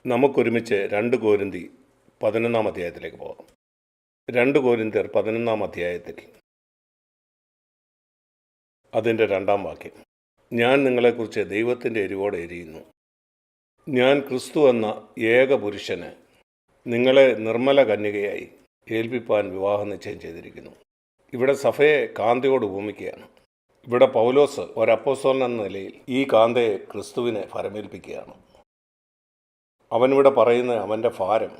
നമുക്കൊരുമിച്ച് 2 കോരിന്തി 11 അധ്യായത്തിലേക്ക് പോകാം. 2 കോരിന്ത്യർ 11 അധ്യായത്തിൽ അതിൻ്റെ 2 വാക്യം. ഞാൻ നിങ്ങളെക്കുറിച്ച് ദൈവത്തിൻ്റെ എരിവോടെ എരിയുന്നു. ഞാൻ ക്രിസ്തു എന്ന ഏക പുരുഷന് നിങ്ങളെ നിർമ്മല കന്യകയായി ഏൽപ്പിപ്പാൻ വിവാഹ നിശ്ചയം ചെയ്തിരിക്കുന്നു. ഇവിടെ സഭയെ കാന്തയോട് ഉപമിക്കുകയാണ്. ഇവിടെ പൗലോസ് ഒരപ്പോസ്തലൻ എന്ന നിലയിൽ ഈ കാന്തയെ ക്രിസ്തുവിനെ ഫരമേൽപ്പിക്കുകയാണ്. അവനിവിടെ പറയുന്ന അവൻ്റെ ഭാരം,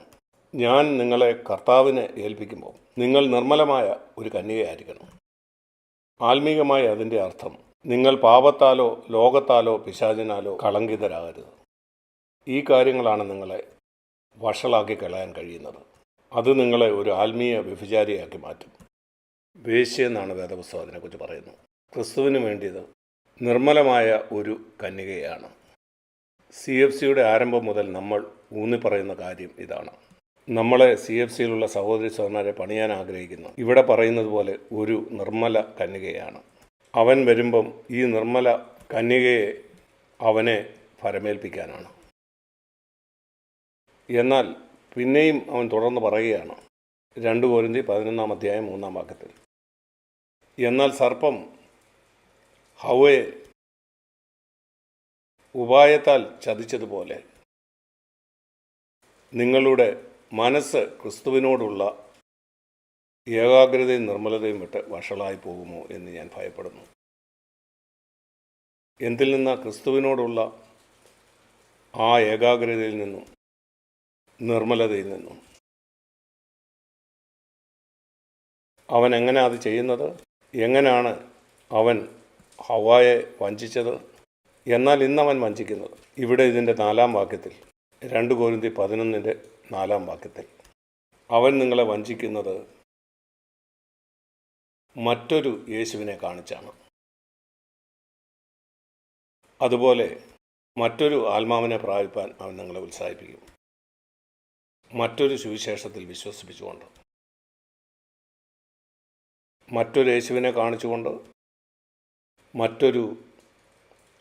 ഞാൻ നിങ്ങളെ കർത്താവിനെ ഏൽപ്പിക്കുമ്പോൾ നിങ്ങൾ നിർമ്മലമായ ഒരു കന്യകയായിരിക്കണം. ആത്മീകമായ അതിൻ്റെ അർത്ഥം, നിങ്ങൾ പാപത്താലോ ലോകത്താലോ പിശാചിനാലോ കളങ്കിതരാകരുത്. ഈ കാര്യങ്ങളാണ് നിങ്ങളെ വഷളാക്കി കളയാൻ കഴിയുന്നത്. അത് നിങ്ങളെ ഒരു ആത്മീയ വ്യഭിചാരിയാക്കി മാറ്റും. വേശ്യ എന്നാണ് വേദപുസ്തകം അതിനെക്കുറിച്ച് പറയുന്നത്. ക്രിസ്തുവിന് വേണ്ടിയത് നിർമ്മലമായ ഒരു കന്യകയാണ്. CFCയുടെ ആരംഭം മുതൽ നമ്മൾ ഊന്നിപ്പറയുന്ന കാര്യം ഇതാണ്. നമ്മളെ CFCയിലുള്ള സഹോദരി സഹോദരന്മാരെ പണിയാൻ ആഗ്രഹിക്കുന്നു. ഇവിടെ പറയുന്നത് പോലെ ഒരു നിർമ്മല കന്യകയാണ്. അവൻ വരുമ്പം ഈ നിർമ്മല കന്യകയെ അവനെ ഫരമേൽപ്പിക്കാനാണ്. എന്നാൽ പിന്നെയും അവൻ തുടർന്ന് പറയുകയാണ് 2 കോരിന്തി 11 അധ്യായം 3 വാക്യത്തിൽ, എന്നാൽ സർപ്പം ഹവ്വയെ ഉപായത്താൽ ചതിച്ചതുപോലെ നിങ്ങളുടെ മനസ്സ് ക്രിസ്തുവിനോടുള്ള ഏകാഗ്രതയും നിർമ്മലതയും വിട്ട് വഷളായി പോകുമോ എന്ന് ഞാൻ ഭയപ്പെടുന്നു. എന്തിൽ നിന്നാ? ക്രിസ്തുവിനോടുള്ള ആ ഏകാഗ്രതയിൽ നിന്നും നിർമ്മലതയിൽ നിന്നും. അവൻ എങ്ങനെ അത് ചെയ്യുന്നത്? എങ്ങനെയാണ് അവൻ ഹവ്വായെ വഞ്ചിച്ചത്? എന്നാൽ ഇന്നവൻ വഞ്ചിക്കുന്നത് ഇവിടെ ഇതിൻ്റെ 4 വാക്യത്തിൽ, 2 കോരിന്തി 11 4 വാക്യത്തിൽ, അവൻ നിങ്ങളെ വഞ്ചിക്കുന്നത് മറ്റൊരു യേശുവിനെ കാണിച്ചാണ്. അതുപോലെ മറ്റൊരു ആത്മാവിനെ പ്രാപിപ്പാൻ അവൻ നിങ്ങളെ ഉത്സാഹിപ്പിക്കും. മറ്റൊരു സുവിശേഷത്തിൽ വിശ്വസിപ്പിച്ചുകൊണ്ട്, മറ്റൊരു യേശുവിനെ കാണിച്ചുകൊണ്ട്, മറ്റൊരു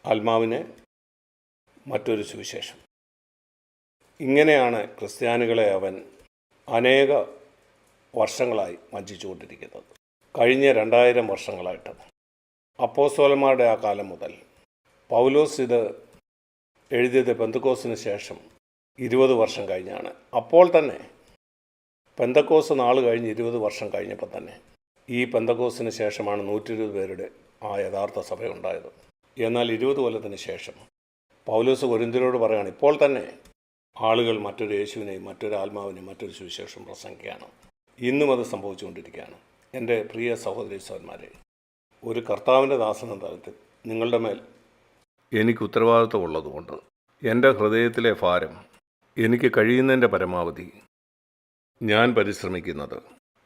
ആത്മാവിനെ, മറ്റൊരു സുവിശേഷം. ഇങ്ങനെയാണ് ക്രിസ്ത്യാനികളെ അവൻ അനേക വർഷങ്ങളായി വഞ്ചിച്ചുകൊണ്ടിരിക്കുന്നത്. കഴിഞ്ഞ 2000 വർഷങ്ങളായിട്ട്. അപ്പോസ്തലന്മാരുടെ ആ കാലം മുതൽ. പൗലോസ് ഇത് എഴുതിയത് പെന്തക്കോസ്തിന് ശേഷം 20 വർഷം കഴിഞ്ഞാണ്. അപ്പോൾ തന്നെ പെന്തക്കോസ്ത് നാൾ കഴിഞ്ഞ് 20 വർഷം കഴിഞ്ഞപ്പോൾ തന്നെ ഈ പെന്തക്കോസ്തിന് ശേഷമാണ് 120 പേരുടെ ആ യഥാർത്ഥ സഭയുണ്ടായത്. എന്നാൽ 20 കൊല്ലത്തിന് ശേഷം പൗലോസ് കൊരിന്ത്യരോട് പറയുകയാണ്, ഇപ്പോൾ തന്നെ ആളുകൾ മറ്റൊരു യേശുവിനെയും മറ്റൊരു ആത്മാവിനെയും മറ്റൊരു സുവിശേഷം പ്രസംഗിക്കുകയാണ്. ഇന്നും അത് സംഭവിച്ചുകൊണ്ടിരിക്കുകയാണ്. എൻ്റെ പ്രിയ സഹോദരി സഹോദരന്മാരെ, ഒരു കർത്താവിൻ്റെ ദാസൻ എന്ന തലത്തിൽ നിങ്ങളുടെ മേൽ എനിക്ക് ഉത്തരവാദിത്വം ഉള്ളതുകൊണ്ട് എൻ്റെ ഹൃദയത്തിലെ ഭാരം, എനിക്ക് കഴിയുന്നതിൻ്റെ പരമാവധി ഞാൻ പരിശ്രമിക്കുന്നത്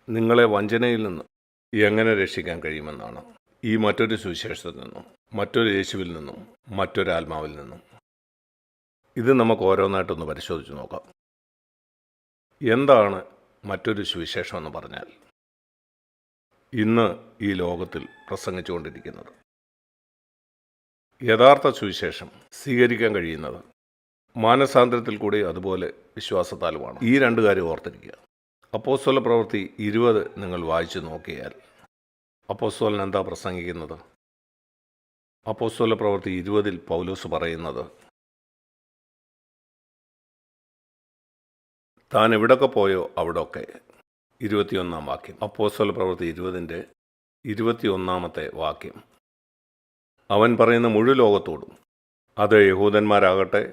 നിങ്ങളെ വഞ്ചനയിൽ നിന്ന് എങ്ങനെ രക്ഷിക്കാൻ കഴിയുമെന്നാണ്. ഈ മറ്റൊരു സുവിശേഷത്തിൽ നിന്നും, മറ്റൊരു യേശുവിൽ നിന്നും, മറ്റൊരു ആത്മാവിൽ നിന്നും. ഇത് നമുക്ക് ഓരോന്നായിട്ടൊന്ന് പരിശോധിച്ച് നോക്കാം. എന്താണ് മറ്റൊരു സുവിശേഷം എന്ന് പറഞ്ഞാൽ? ഇന്ന് ഈ ലോകത്തിൽ പ്രസംഗിച്ചുകൊണ്ടിരിക്കുന്നത് യഥാർത്ഥ സുവിശേഷം സ്വീകരിക്കാൻ കഴിയുന്നത് മാനസാന്തരത്തിൽ കൂടി അതുപോലെ വിശ്വാസത്താലുമാണ്. ഈ 2 കാര്യം ഓർത്തിരിക്കുക. അപ്പോസ്തല പ്രവൃത്തി 20 നിങ്ങൾ വായിച്ചു നോക്കിയാൽ അപ്പോസ്തലൻ എന്താ പ്രസംഗിക്കുന്നത്? അപ്പോസ്തല പ്രവൃത്തി 20 പൗലോസ് പറയുന്നത്, താൻ എവിടൊക്കെ പോയോ അവിടൊക്കെ. 21 വാക്യം. അപ്പോസ്തല പ്രവൃത്തി 20 21 വാക്യം. അവൻ പറയുന്ന മുഴു ലോകത്തോടും, അത് യഹൂദന്മാരാകട്ടെ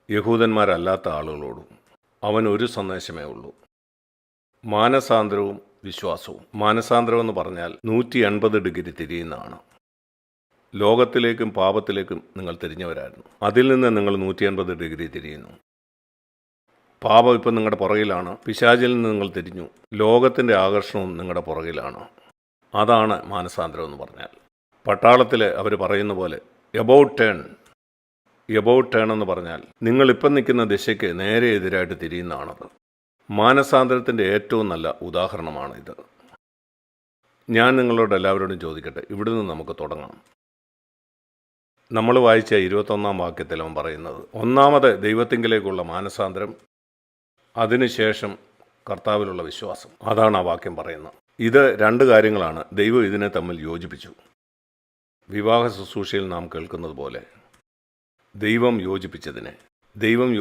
യഹൂദന്മാരല്ലാത്ത ആളുകളോടും അവൻ ഒരു സന്ദേശമേ ഉള്ളൂ, മാനസാന്തരവും വിശ്വാസവും. മാനസാന്തരം എന്ന് പറഞ്ഞാൽ 180 ഡിഗ്രി തിരിയുന്നതാണ്. ലോകത്തിലേക്കും പാപത്തിലേക്കും നിങ്ങൾ തിരിഞ്ഞവരായിരുന്നു. അതിൽ നിന്ന് നിങ്ങൾ 180 ഡിഗ്രി തിരിയുന്നു. പാപം ഇപ്പം നിങ്ങളുടെ പുറകിലാണ്. പിശാചിൽ നിന്ന് നിങ്ങൾ തിരിഞ്ഞു. ലോകത്തിൻ്റെ ആകർഷണവും നിങ്ങളുടെ പുറകിലാണ്. അതാണ് മാനസാന്തരം എന്ന് പറഞ്ഞാൽ. പട്ടാളത്തിൽ അവർ പറയുന്ന പോലെ എബൌട്ട് ടേൺ എന്ന് പറഞ്ഞാൽ നിങ്ങളിപ്പം നിൽക്കുന്ന ദിശയ്ക്ക് നേരെ എതിരായിട്ട് തിരിയുന്നതാണത്. മാനസാന്തരത്തിൻ്റെ ഏറ്റവും നല്ല ഉദാഹരണമാണ് ഇത്. ഞാൻ നിങ്ങളോട് എല്ലാവരോടും ചോദിക്കട്ടെ, ഇവിടുന്ന് നമുക്ക് തുടങ്ങാം. നമ്മൾ വായിച്ച 21 വാക്യത്തിൽ അവൻ പറയുന്നത്, ഒന്നാമത് ദൈവത്തിങ്കിലേക്കുള്ള മാനസാന്തരം, അതിനുശേഷം കർത്താവിലുള്ള വിശ്വാസം. അതാണ് ആ വാക്യം പറയുന്നത്. ഇത് രണ്ട് കാര്യങ്ങളാണ് ദൈവം ഇതിനെ തമ്മിൽ യോജിപ്പിച്ചു. വിവാഹ ശുശ്രൂഷയിൽ നാം കേൾക്കുന്നത് പോലെ ദൈവം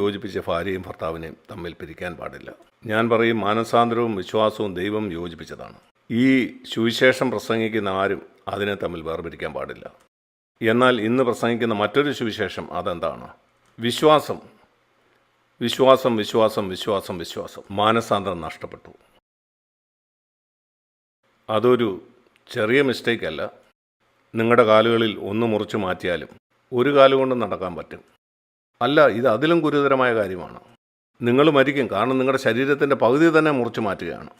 യോജിപ്പിച്ച ഭാര്യയും ഭർത്താവിനെയും തമ്മിൽ പിരിക്കാൻ പാടില്ല. ഞാൻ പറയും, മാനസാന്തരവും വിശ്വാസവും ദൈവം യോജിപ്പിച്ചതാണ്. ഈ സുവിശേഷം പ്രസംഗിക്കുന്ന ആരും അതിനെ തമ്മിൽ വേർപിരിക്കാൻ പാടില്ല. എന്നാൽ ഇന്ന് പ്രസംഗിക്കുന്ന മറ്റൊരു സുവിശേഷം അതെന്താണ്? വിശ്വാസം. മാനസാന്തരം നഷ്ടപ്പെട്ടു. അതൊരു ചെറിയ മിസ്റ്റേക്ക് അല്ല. നിങ്ങളുടെ കാലുകളിൽ ഒന്ന് മുറിച്ച് മാറ്റിയാലും ഒരു കാലുകൊണ്ട് നടക്കാൻ പറ്റും. അല്ല, ഇത് അതിലും ഗുരുതരമായ കാര്യമാണ്. നിങ്ങൾ മരിക്കും. കാരണം നിങ്ങളുടെ ശരീരത്തിൻ്റെ പകുതി തന്നെ മുറിച്ച് മാറ്റുകയാണ്.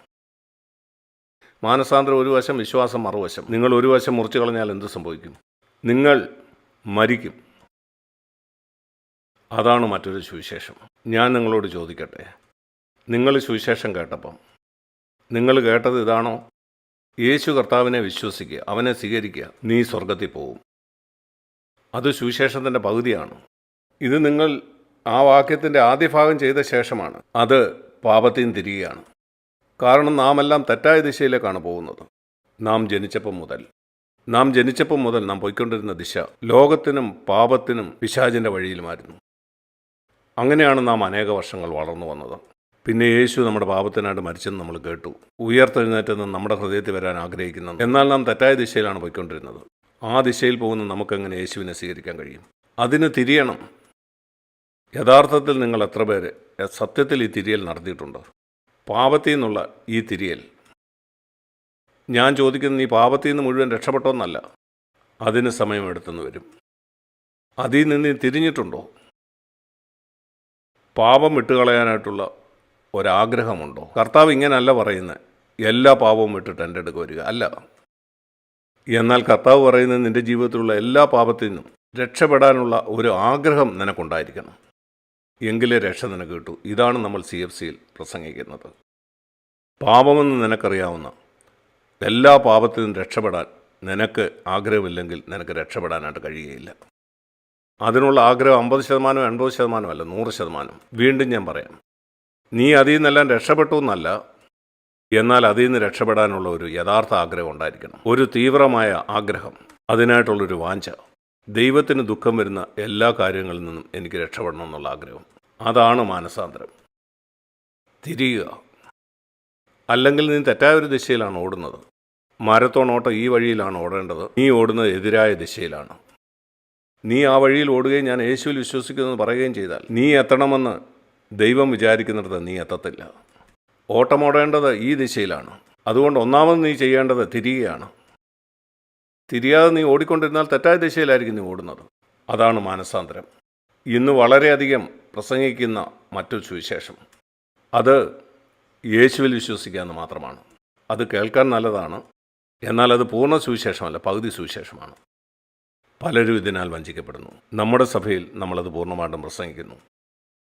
മാനസാന്തരം ഒരു വശം, വിശ്വാസം മറുവശം. നിങ്ങൾ ഒരു വശം മുറിച്ച് കളഞ്ഞാൽ എന്ത് സംഭവിക്കും? നിങ്ങൾ മരിക്കും. അതാണ് മറ്റൊരു സുവിശേഷം. ഞാൻ നിങ്ങളോട് ചോദിക്കട്ടെ, നിങ്ങൾ സുവിശേഷം കേട്ടപ്പം നിങ്ങൾ കേട്ടത് ഇതാണോ? യേശു കർത്താവിനെ വിശ്വസിക്കുക, അവനെ സ്വീകരിക്കുക, നീ സ്വർഗത്തിൽ പോകും. അത് സുവിശേഷത്തിൻ്റെ പകുതിയാണ്. ഇത് നിങ്ങൾ ആ വാക്യത്തിൻ്റെ ആദ്യ ഭാഗം ചെയ്ത ശേഷമാണ്. അത് പാപത്തിൽ നിന്ന് തിരികെയാണ്. കാരണം നാം എല്ലാം തെറ്റായ ദിശയിലേക്കാണ് പോകുന്നത്. നാം ജനിച്ചപ്പം മുതൽ നാം പോയിക്കൊണ്ടിരുന്ന ദിശ ലോകത്തിനും പാപത്തിനും പിശാചിൻ്റെ വഴിയിലുമായിരുന്നു. അങ്ങനെയാണ് നാം അനേക വർഷങ്ങൾ വളർന്നു വന്നത്. പിന്നെ യേശു നമ്മുടെ പാപത്തിനായിട്ട് മരിച്ചെന്ന് നമ്മൾ കേട്ടു. ഉയർത്തെഴുന്നേറ്റെന്ന് നമ്മുടെ ഹൃദയത്തിൽ വരാൻ ആഗ്രഹിക്കുന്നത്. എന്നാൽ നാം തെറ്റായ ദിശയിലാണ് പോയിക്കൊണ്ടിരുന്നത്. ആ ദിശയിൽ പോകുന്ന നമുക്കെങ്ങനെ യേശുവിനെ സ്വീകരിക്കാൻ കഴിയും? അതിന് തിരിയണം. യഥാർത്ഥത്തിൽ നിങ്ങൾ എത്ര പേര് സത്യത്തിൽ ഈ തിരിയൽ നടത്തിയിട്ടുണ്ട്? പാപത്തിൽ നിന്നുള്ള ഈ തിരിയൽ. ഞാൻ ചോദിക്കുന്നത്, ഈ പാപത്തിൽ നിന്ന് മുഴുവൻ രക്ഷപ്പെട്ടോന്നല്ല, അതിന് സമയമെടുത്തെന്ന് വരും. അതിൽ നിന്ന് തിരിഞ്ഞിട്ടുണ്ടോ? പാപം വിട്ടുകളയാനായിട്ടുള്ള ഒരാഗ്രഹമുണ്ടോ? കർത്താവ് ഇങ്ങനല്ല പറയുന്നത്, എല്ലാ പാപവും വിട്ടിട്ട് എൻ്റെ അടുക്ക് വരിക അല്ല. എന്നാൽ കർത്താവ് പറയുന്നത്, നിൻ്റെ ജീവിതത്തിലുള്ള എല്ലാ പാപത്തിൽ നിന്നും രക്ഷപ്പെടാനുള്ള ഒരു ആഗ്രഹം നിനക്കുണ്ടായിരിക്കണം. എങ്കിലേ രക്ഷ നിനക്ക് കിട്ടൂ. ഇതാണ് നമ്മൾ CFCയിൽ പ്രസംഗിക്കുന്നത്. പാപമെന്ന് നിനക്കറിയാവുന്ന എല്ലാ പാപത്തിൽ നിന്നും രക്ഷപ്പെടാൻ നിനക്ക് ആഗ്രഹമില്ലെങ്കിൽ നിനക്ക് രക്ഷപ്പെടാനായിട്ട് കഴിയുകയില്ല. അതിനുള്ള ആഗ്രഹം 50%, 80% അല്ല, 100%. വീണ്ടും ഞാൻ പറയാം, നീ അതിൽ നിന്നെല്ലാം രക്ഷപ്പെട്ടു എന്നല്ല, എന്നാൽ അതിൽ നിന്ന് രക്ഷപ്പെടാനുള്ള ഒരു യഥാർത്ഥ ആഗ്രഹം ഉണ്ടായിരിക്കണം. ഒരു തീവ്രമായ ആഗ്രഹം, അതിനായിട്ടുള്ളൊരു വാഞ്ച. ദൈവത്തിന് ദുഃഖം വരുന്ന എല്ലാ കാര്യങ്ങളിൽ നിന്നും എനിക്ക് രക്ഷപ്പെടണം എന്നുള്ള ആഗ്രഹം. അതാണ് മാനസാന്തരം. തിരിയുക. അല്ലെങ്കിൽ നീ തെറ്റായ ഒരു ദിശയിലാണ് ഓടുന്നത്. മാരത്തോൺ ഓട്ടം ഈ വഴിയിലാണ് ഓടേണ്ടത്. നീ ഓടുന്നത് എതിരായ ദിശയിലാണ്. നീ ആ വഴിയിൽ ഓടുകയും ഞാൻ യേശുവിൽ വിശ്വസിക്കുന്നത് പറയുകയും ചെയ്താൽ നീ എത്തണമെന്ന് ദൈവം വിചാരിക്കുന്നിടത്ത് നീ എത്തത്തില്ല. ഓട്ടമോടേണ്ടത് ഈ ദിശയിലാണ്. അതുകൊണ്ട് ഒന്നാമത് നീ ചെയ്യേണ്ടത് തിരിയുകയാണ്. തിരിയാതെ നീ ഓടിക്കൊണ്ടിരുന്നാൽ തെറ്റായ ദിശയിലായിരിക്കും നീ ഓടുന്നത്. അതാണ് മാനസാന്തരം. ഇന്ന് വളരെയധികം പ്രസംഗിക്കുന്ന മറ്റൊരു സുവിശേഷം, അത് യേശുവിൽ വിശ്വസിക്കാമെന്ന് മാത്രമാണ്. അത് കേൾക്കാൻ നല്ലതാണ്, എന്നാൽ അത് പൂർണ്ണ സുവിശേഷമല്ല, പകുതി സുവിശേഷമാണ്. പലരും ഇതിനാൽ വഞ്ചിക്കപ്പെടുന്നു. നമ്മുടെ സഭയിൽ നമ്മളത് പൂർണ്ണമായിട്ടും പ്രസംഗിക്കുന്നു.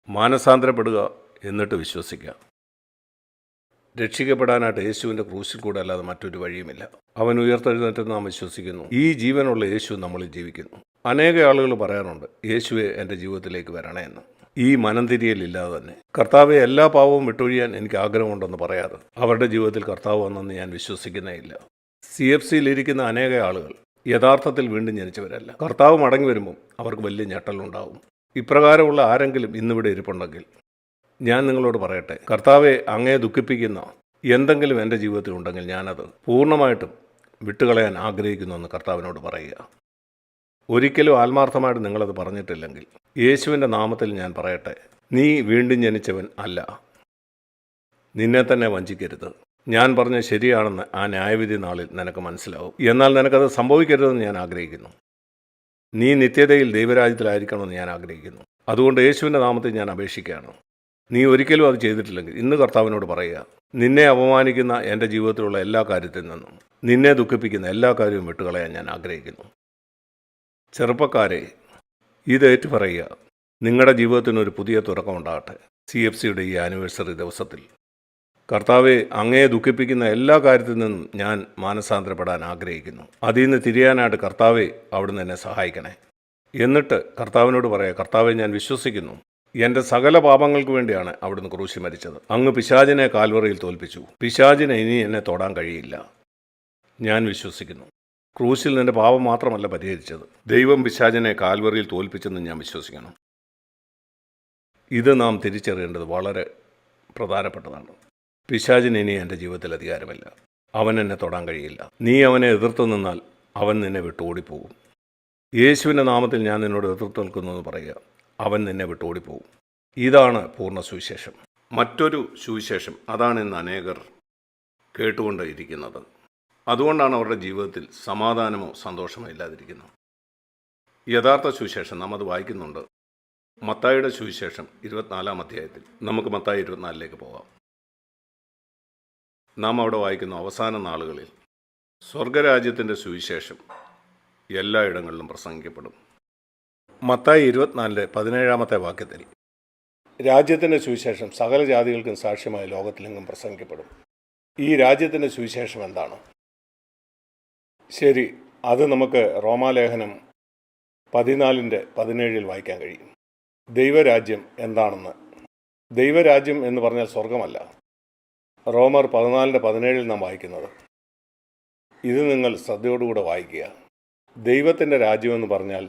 മാനസാന്തരപ്പെടുക, എന്നിട്ട് വിശ്വസിക്കുക. രക്ഷിക്കപ്പെടാനായിട്ട് യേശുവിൻ്റെ ക്രൂശിൽ കൂടെ അല്ലാതെ മറ്റൊരു വഴിയുമില്ല. അവൻ ഉയർത്തെഴുന്നേറ്റെന്ന് നാം വിശ്വസിക്കുന്നു. ഈ ജീവനുള്ള യേശു നമ്മളിൽ ജീവിക്കുന്നു. അനേക ആളുകൾ പറയാറുണ്ട്, യേശുവെ എൻ്റെ ജീവിതത്തിലേക്ക് വരണേ എന്ന്. ഈ മനംതിരിയലില്ലാതെ തന്നെ കർത്താവെ എല്ലാ പാവവും വിട്ടൊഴിയാൻ എനിക്ക് ആഗ്രഹമുണ്ടെന്ന് പറയാതെ അവരുടെ ജീവിതത്തിൽ കർത്താവ് വന്നെന്ന് ഞാൻ വിശ്വസിക്കുന്നേ ഇല്ല. CFCയിലിരിക്കുന്ന അനേക ആളുകൾ യഥാർത്ഥത്തിൽ വീണ്ടും ജനിച്ചവരല്ല. കർത്താവ് മടങ്ങി വരുമ്പം അവർക്ക് വലിയ ഞെട്ടലുണ്ടാവും. ഇപ്രകാരമുള്ള ആരെങ്കിലും ഇന്നിവിടെ ഇരിപ്പുണ്ടെങ്കിൽ ഞാൻ നിങ്ങളോട് പറയട്ടെ, കർത്താവെ അങ്ങയെ ദുഃഖിപ്പിക്കുന്ന എന്തെങ്കിലും എൻ്റെ ജീവിതത്തിൽ ഉണ്ടെങ്കിൽ ഞാനത് പൂർണ്ണമായിട്ടും വിട്ടുകളയാൻ ആഗ്രഹിക്കുന്നുവെന്ന് കർത്താവിനോട് പറയുക. ഒരിക്കലും ആത്മാർത്ഥമായിട്ട് നിങ്ങളത് പറഞ്ഞിട്ടില്ലെങ്കിൽ യേശുവിൻ്റെ നാമത്തിൽ ഞാൻ പറയട്ടെ, നീ വീണ്ടും ജനിച്ചവൻ അല്ല. നിന്നെ തന്നെ വഞ്ചിക്കരുത്. ഞാൻ പറഞ്ഞ ശരിയാണെന്ന് ആ ന്യായവിധി നാളിൽ നിനക്ക് മനസ്സിലാവും. എന്നാൽ നിനക്കത് സംഭവിക്കരുതെന്ന് ഞാൻ ആഗ്രഹിക്കുന്നു. നീ നിത്യതയിൽ ദൈവരാജ്യത്തിലായിരിക്കണമെന്ന് ഞാൻ ആഗ്രഹിക്കുന്നു. അതുകൊണ്ട് യേശുവിൻ്റെ നാമത്തിൽ ഞാൻ അപേക്ഷിക്കുകയാണ്. നീ ഒരിക്കലും അത് ചെയ്തിട്ടില്ലെങ്കിൽ ഇന്ന് കർത്താവിനോട് പറയുക, നിന്നെ അപമാനിക്കുന്ന എൻ്റെ ജീവിതത്തിലുള്ള എല്ലാ കാര്യത്തിൽ നിന്നും, നിന്നെ ദുഃഖിപ്പിക്കുന്ന എല്ലാ കാര്യവും വിട്ടുകളയാൻ ഞാൻ ആഗ്രഹിക്കുന്നു. ചെറുപ്പക്കാരെ, ഇത് ഏറ്റുപറയുക. നിങ്ങളുടെ ജീവിതത്തിനൊരു പുതിയ തുടക്കമുണ്ടാകട്ടെ. CFCയുടെ ഈ ആനിവേഴ്സറി ദിവസത്തിൽ കർത്താവെ, അങ്ങയെ ദുഃഖിപ്പിക്കുന്ന എല്ലാ കാര്യത്തിൽ നിന്നും ഞാൻ മാനസാന്തരപ്പെടാൻ ആഗ്രഹിക്കുന്നു. അതിൽ നിന്ന് തിരിയാനായിട്ട് കർത്താവെ, അവിടുന്ന് എന്നെ സഹായിക്കണേ. എന്നിട്ട് കർത്താവിനോട് പറയാം, കർത്താവെ, ഞാൻ വിശ്വസിക്കുന്നു, എൻ്റെ സകല പാപങ്ങൾക്ക് വേണ്ടിയാണ് അവിടുന്ന് ക്രൂശിൽ മരിച്ചത്. അങ്ങ് പിശാചിനെ കാൽവറിയിൽ തോൽപ്പിച്ചു. പിശാചിനെ ഇനി എന്നെ തൊടാൻ കഴിയില്ല. ഞാൻ വിശ്വസിക്കുന്നു. ക്രൂശിൽ നിന്റെ പാപം മാത്രമല്ല പരിഹരിച്ചത്, ദൈവം പിശാചിനെ കാൽവറിയിൽ തോൽപ്പിച്ചെന്ന് ഞാൻ വിശ്വസിക്കണം. ഇത് നാം തിരിച്ചറിയേണ്ടത് വളരെ പ്രധാനപ്പെട്ടതാണ്. പിശാചിന് ഇനി എൻ്റെ ജീവിതത്തിൽ അധികാരമില്ല. അവൻ എന്നെ തൊടാൻ കഴിയില്ല. നീ അവനെ എതിർത്ത് നിന്നാൽ അവൻ നിന്നെ വിട്ട് ഓടിപ്പോകും. യേശുവിൻ്റെ നാമത്തിൽ ഞാൻ നിന്നോട് എതിർത്ത് നിൽക്കുന്നുവെന്ന് പറയുക, അവൻ നിന്നെ വിട്ട് ഓടിപ്പോകും. ഇതാണ് പൂർണ്ണ സുവിശേഷം. മറ്റൊരു സുവിശേഷം, അതാണ് ഇന്ന് അനേകർ കേട്ടുകൊണ്ട് ഇരിക്കുന്നത്. അതുകൊണ്ടാണ് അവരുടെ ജീവിതത്തിൽ സമാധാനമോ സന്തോഷമോ ഇല്ലാതിരിക്കുന്നത്. യഥാർത്ഥ സുവിശേഷം നാം അത് വായിക്കുന്നുണ്ട്. മത്തായിയുടെ സുവിശേഷം 24-ാം അധ്യായത്തിൽ. നമുക്ക് മത്തായി 24-ലേക്ക് പോകാം. നാം അവിടെ വായിക്കുന്നു, അവസാന നാളുകളിൽ സ്വർഗരാജ്യത്തിൻ്റെ സുവിശേഷം എല്ലായിടങ്ങളിലും പ്രസംഗിക്കപ്പെടും. മത്തായി 24-17 വാക്യത്തിൽ, രാജ്യത്തിൻ്റെ സുവിശേഷം സകല ജാതികൾക്കും സാക്ഷ്യമായി ലോകത്തിലെങ്ങും പ്രസംഗിക്കപ്പെടും. ഈ രാജ്യത്തിൻ്റെ സുവിശേഷം എന്താണ്? ശരി, അത് നമുക്ക് റോമാലേഖനം 14:17 വായിക്കാൻ കഴിയും. ദൈവരാജ്യം എന്താണെന്ന്. ദൈവരാജ്യം എന്ന് പറഞ്ഞാൽ സ്വർഗമല്ല. റോമർ 14:17 നാം വായിക്കുന്നത്. ഇത് നിങ്ങൾ ശ്രദ്ധയോടുകൂടെ വായിക്കുക. ദൈവത്തിൻ്റെ രാജ്യമെന്ന് പറഞ്ഞാൽ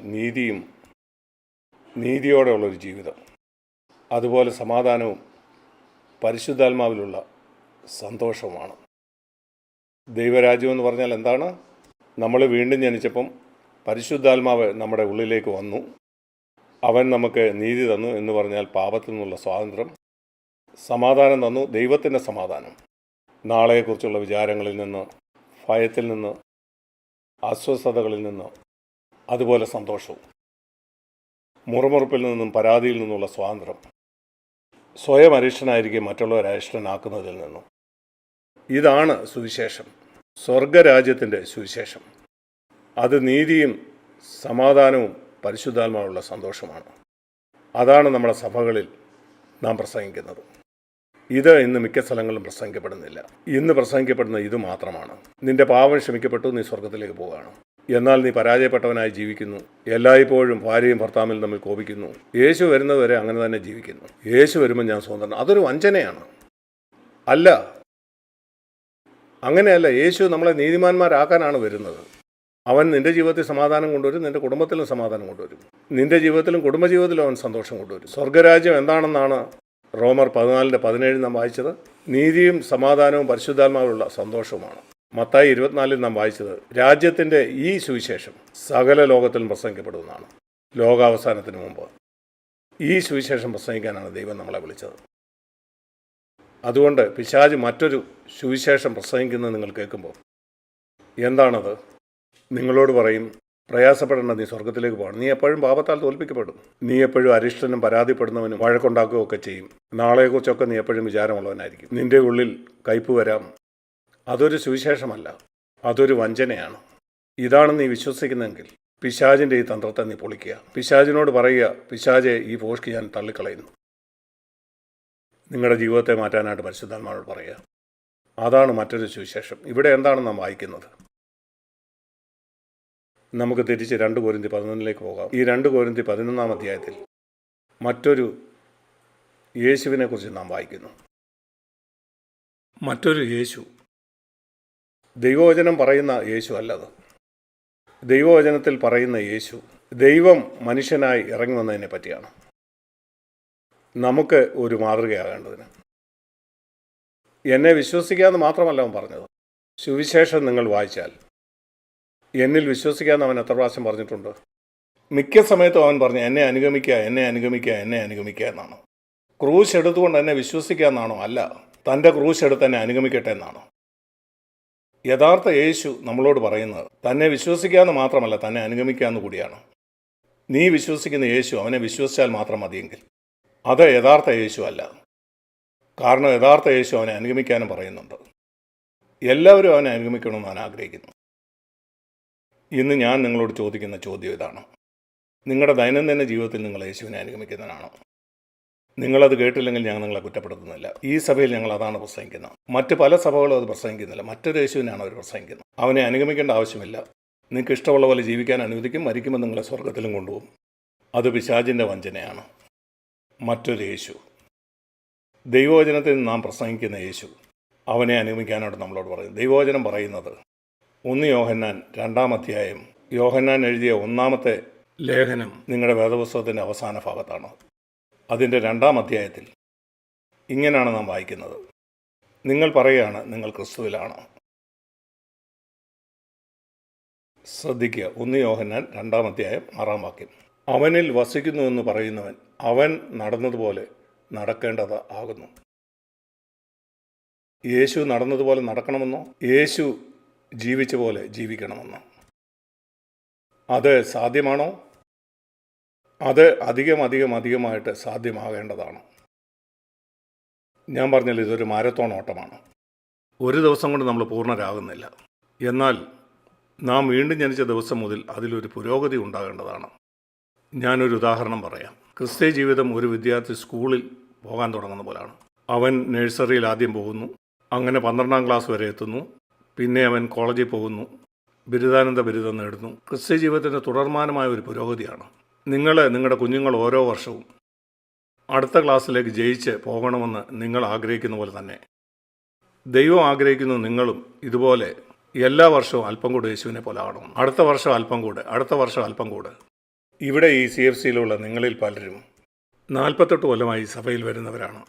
നീതിയോടെയുള്ളൊരു ജീവിതം, അതുപോലെ സമാധാനവും പരിശുദ്ധാത്മാവിലുള്ള സന്തോഷവുമാണ്. ദൈവരാജ്യമെന്ന് പറഞ്ഞാൽ എന്താണ്? നമ്മൾ വീണ്ടും ജനിച്ചപ്പം പരിശുദ്ധാത്മാവ് നമ്മുടെ ഉള്ളിലേക്ക് വന്നു. അവൻ നമുക്ക് നീതി തന്നു എന്ന് പറഞ്ഞാൽ പാപത്തിൽ നിന്നുള്ള സ്വാതന്ത്ര്യം, സമാധാനം തന്നു, ദൈവത്തിൻ്റെ സമാധാനം. നാളെക്കുറിച്ചുള്ള വിചാരങ്ങളിൽ നിന്ന്, ഭയത്തിൽ നിന്ന്, അസ്വസ്ഥതകളിൽ നിന്ന്, അതുപോലെ സന്തോഷവും. മുറുമുറുപ്പിൽ നിന്നും പരാതിയിൽ നിന്നുള്ള സ്വാതന്ത്ര്യം, സ്വയം അരിഷ്ടനായിരിക്കെ മറ്റുള്ളവരെ അരിഷ്ടനാക്കുന്നതിൽ നിന്നും. ഇതാണ് സുവിശേഷം, സ്വർഗരാജ്യത്തിൻ്റെ സുവിശേഷം. അത് നീതിയും സമാധാനവും പരിശുദ്ധാത്മാവുള്ള സന്തോഷമാണ്. അതാണ് നമ്മുടെ സഭകളിൽ നാം പ്രസംഗിക്കുന്നത്. ഇത് ഇന്ന് മിക്ക സ്ഥലങ്ങളിലും പ്രസംഗിക്കപ്പെടുന്നില്ല. ഇന്ന് പ്രസംഗിക്കപ്പെടുന്ന ഇത് മാത്രമാണ്. നിന്റെ പാപം ക്ഷമിക്കപ്പെട്ടു, നീ സ്വർഗത്തിലേക്ക് പോവുകയാണ്. എന്നാൽ നീ പരാജയപ്പെട്ടവനായി ജീവിക്കുന്നു. എല്ലായ്പ്പോഴും ഭാര്യയും ഭർത്താവിലും തമ്മിൽ കോപിക്കുന്നു. യേശു വരുന്നതുവരെ അങ്ങനെ തന്നെ ജീവിക്കുന്നു. യേശു വരുമ്പോൾ ഞാൻ സ്വതന്ത്രൻ. അതൊരു വഞ്ചനയാണ്. അല്ല, അങ്ങനെയല്ല. യേശു നമ്മളെ നീതിമാന്മാരാക്കാനാണ് വരുന്നത്. അവൻ നിന്റെ ജീവിതത്തിൽ സമാധാനം കൊണ്ടുവരും, നിന്റെ കുടുംബത്തിലും സമാധാനം കൊണ്ടുവരും, നിന്റെ ജീവിതത്തിലും കുടുംബജീവിതത്തിലും അവൻ സന്തോഷം കൊണ്ടുവരും. സ്വർഗരാജ്യം എന്താണെന്നാണ് റോമർ 14:17 നാം വായിച്ചത്. നീതിയും സമാധാനവും പരിശുദ്ധാത്മാവുള്ള സന്തോഷവുമാണ്. മത്തായി 24 നാം വായിച്ചത്, രാജ്യത്തിൻ്റെ ഈ സുവിശേഷം സകല ലോകത്തിലും പ്രസംഗിക്കപ്പെടുന്നതാണ്. ലോകാവസാനത്തിന് മുമ്പ് ഈ സുവിശേഷം പ്രസംഗിക്കാനാണ് ദൈവം നമ്മളെ വിളിച്ചത്. അതുകൊണ്ട് പിശാച് മറ്റൊരു സുവിശേഷം പ്രസംഗിക്കുന്നത് നിങ്ങൾ കേൾക്കുമ്പോൾ എന്താണത്? നിങ്ങളോട് പറയും, പ്രയാസപ്പെടേണ്ട, നീ സ്വർഗത്തിലേക്ക് പോകണം. നീ എപ്പോഴും പാപത്താൽ തോൽപ്പിക്കപ്പെടും. നീ എപ്പോഴും അരിഷ്ടനും പരാതിപ്പെടുന്നവനും വഴക്കുണ്ടാക്കുകയൊക്കെ ചെയ്യും. നാളെക്കുറിച്ചൊക്കെ നീ എപ്പോഴും വിചാരമുള്ളവനായിരിക്കും. നിന്റെ ഉള്ളിൽ കയ്പ് വരാം. അതൊരു സുവിശേഷമല്ല, അതൊരു വഞ്ചനയാണ്. ഇതാണ് നീ വിശ്വസിക്കുന്നതെങ്കിൽ പിശാചിൻ്റെ ഈ തന്ത്രത്തെ നീ പൊളിക്കുക. പിശാചിനോട് പറയുക, പിശാചെ, ഈ പോഷ്ക്ക് ഞാൻ തള്ളിക്കളയുന്നു. നിങ്ങളുടെ ജീവിതത്തെ മാറ്റാനായിട്ട് പരിശുദ്ധാത്മാവോട് പറയുക. അതാണ് മറ്റൊരു സുവിശേഷം. ഇവിടെ എന്താണ് നാം വായിക്കുന്നത്? നമുക്ക് തിരിച്ച് 2 കൊരിന്ത്യർ 11 പോകാം. ഈ 2 കൊരിന്ത്യർ 11 അധ്യായത്തിൽ മറ്റൊരു യേശുവിനെക്കുറിച്ച് നാം വായിക്കുന്നു. മറ്റൊരു യേശു, ദൈവവചനം പറയുന്ന യേശു അല്ലത്. ദൈവവചനത്തിൽ പറയുന്ന യേശു ദൈവം മനുഷ്യനായി ഇറങ്ങി വന്നതിനെ പറ്റിയാണ്. നമുക്ക് ഒരു മാതൃകയാകേണ്ടതിന്. എന്നെ വിശ്വസിക്കാമെന്ന് മാത്രമല്ല അവൻ പറഞ്ഞത്. സുവിശേഷം നിങ്ങൾ വായിച്ചാൽ എന്നിൽ വിശ്വസിക്കാമെന്ന് അവൻ എത്ര പ്രാവശ്യം പറഞ്ഞിട്ടുണ്ട്? മിക്ക സമയത്തും അവൻ പറഞ്ഞു, എന്നെ അനുഗമിക്കുക, എന്നെ അനുഗമിക്കുക, എന്നെ അനുഗമിക്കുക എന്നാണ്. ക്രൂശ് എടുത്തുകൊണ്ട് എന്നെ വിശ്വസിക്കുക എന്നാണോ? അല്ല, തൻ്റെ ക്രൂശ് എടുത്ത് എന്നെ അനുഗമിക്കട്ടെ എന്നാണ്. യഥാർത്ഥ യേശു നമ്മളോട് പറയുന്നത് തന്നെ വിശ്വസിക്കാമെന്ന് മാത്രമല്ല, തന്നെ അനുഗമിക്കാമെന്ന് കൂടിയാണ്. നീ വിശ്വസിക്കുന്ന യേശു, അവനെ വിശ്വസിച്ചാൽ മാത്രം മതിയെങ്കിൽ അത് യഥാർത്ഥ യേശു അല്ല. കാരണം യഥാർത്ഥ യേശു അവനെ അനുഗമിക്കാനും പറയുന്നുണ്ട്. എല്ലാവരും അവനെ അനുഗമിക്കണമെന്ന് അവൻ ആഗ്രഹിക്കുന്നു. ഇന്ന് ഞാൻ നിങ്ങളോട് ചോദിക്കുന്ന ചോദ്യം ഇതാണ്: നിങ്ങളുടെ ദൈനംദിന ജീവിതത്തിൽ നിങ്ങൾ യേശുവിനെ അനുഗമിക്കുന്നതിനാണോ? നിങ്ങളത് കേട്ടില്ലെങ്കിൽ ഞാൻ നിങ്ങളെ കുറ്റപ്പെടുത്തുന്നില്ല. ഈ സഭയിൽ ഞങ്ങൾ അതാണ് പ്രസംഗിക്കുന്നത്. മറ്റ് പല സഭകളും അത് പ്രസംഗിക്കുന്നില്ല. മറ്റൊരു യേശുവിനാണ് അവർ പ്രസംഗിക്കുന്നത്. അവനെ അനുഗമിക്കേണ്ട ആവശ്യമില്ല. നിങ്ങൾക്ക് ഇഷ്ടമുള്ള പോലെ ജീവിക്കാൻ അനുവദിക്കും, മരിക്കുമ്പോൾ നിങ്ങളെ സ്വർഗത്തിലും കൊണ്ടുപോകും. അത് പിശാചിൻ്റെ വഞ്ചനയാണ്. മറ്റൊരു യേശു, ദൈവവചനത്തിൽ നാം പ്രസംഗിക്കുന്ന യേശു, അവനെ അനുഗമിക്കാനാണ് നമ്മളോട് പറയുന്നത്. ദൈവവചനം പറയുന്നത് 1 യോഹന്നാൻ 2-ാം അധ്യായം, യോഹന്നാൻ എഴുതിയ 1-ാമത്തെ ലേഖനം നിങ്ങളുടെ വേദപുസ്തകത്തിൻ്റെ അവസാന ഭാഗത്താണ്. അതിൻ്റെ 2-ാം അധ്യായത്തിൽ ഇങ്ങനെയാണ് നാം വായിക്കുന്നത്. നിങ്ങൾ പറയുകയാണ് നിങ്ങൾ ക്രിസ്തുവിലാണ്. ശ്രദ്ധിക്കുക, 1 യോഹന്നാൻ 2-ാം അധ്യായം 6-ാം വാക്യം. അവനിൽ വസിക്കുന്നുവെന്ന് പറയുന്നവൻ അവൻ നടന്നതുപോലെ നടക്കേണ്ടത് ആകുന്നു. യേശു നടന്നതുപോലെ നടക്കണമെന്നോ യേശു ജീവിച്ച പോലെ ജീവിക്കണമെന്നോ? അത് സാധ്യമാണോ? അത് അധികമായിട്ട് സാധ്യമാകേണ്ടതാണ്. ഞാൻ പറഞ്ഞാൽ ഇതൊരു മാരത്തോൺ ഓട്ടമാണ്. ഒരു ദിവസം കൊണ്ട് നമ്മൾ പൂർണ്ണരാകുന്നില്ല. എന്നാൽ നാം വീണ്ടും ജനിച്ച ദിവസം മുതൽ അതിലൊരു പുരോഗതി ഉണ്ടാകേണ്ടതാണ്. ഞാനൊരു ഉദാഹരണം പറയാം. ക്രിസ്ത്യ ജീവിതം ഒരു വിദ്യാർത്ഥി സ്കൂളിൽ പോകാൻ തുടങ്ങുന്ന പോലാണ്. അവൻ നഴ്സറിയിൽ ആദ്യം പോകുന്നു, അങ്ങനെ 12-ാം ക്ലാസ് വരെ എത്തുന്നു, പിന്നെ അവൻ കോളേജിൽ പോകുന്നു, ബിരുദാനന്ത ബിരുദം നേടുന്നു. ക്രിസ്ത്യ ജീവിതത്തിൻ്റെ തുടർമാനമായ ഒരു പുരോഗതിയാണ്. നിങ്ങളുടെ കുഞ്ഞുങ്ങൾ ഓരോ വർഷവും അടുത്ത ക്ലാസ്സിലേക്ക് ജയിച്ച് പോകണമെന്ന് നിങ്ങൾ ആഗ്രഹിക്കുന്ന പോലെ തന്നെ ദൈവം ആഗ്രഹിക്കുന്നു നിങ്ങളും ഇതുപോലെ എല്ലാ വർഷവും അല്പം കൂടെ യേശുവിനെ പോലെ ആകണം. അടുത്ത വർഷം അല്പം കൂടെ. ഇവിടെ ഈ CFCയിലുള്ള നിങ്ങളിൽ പലരും 48 കൊല്ലമായി സഭയിൽ വരുന്നവരാണ്.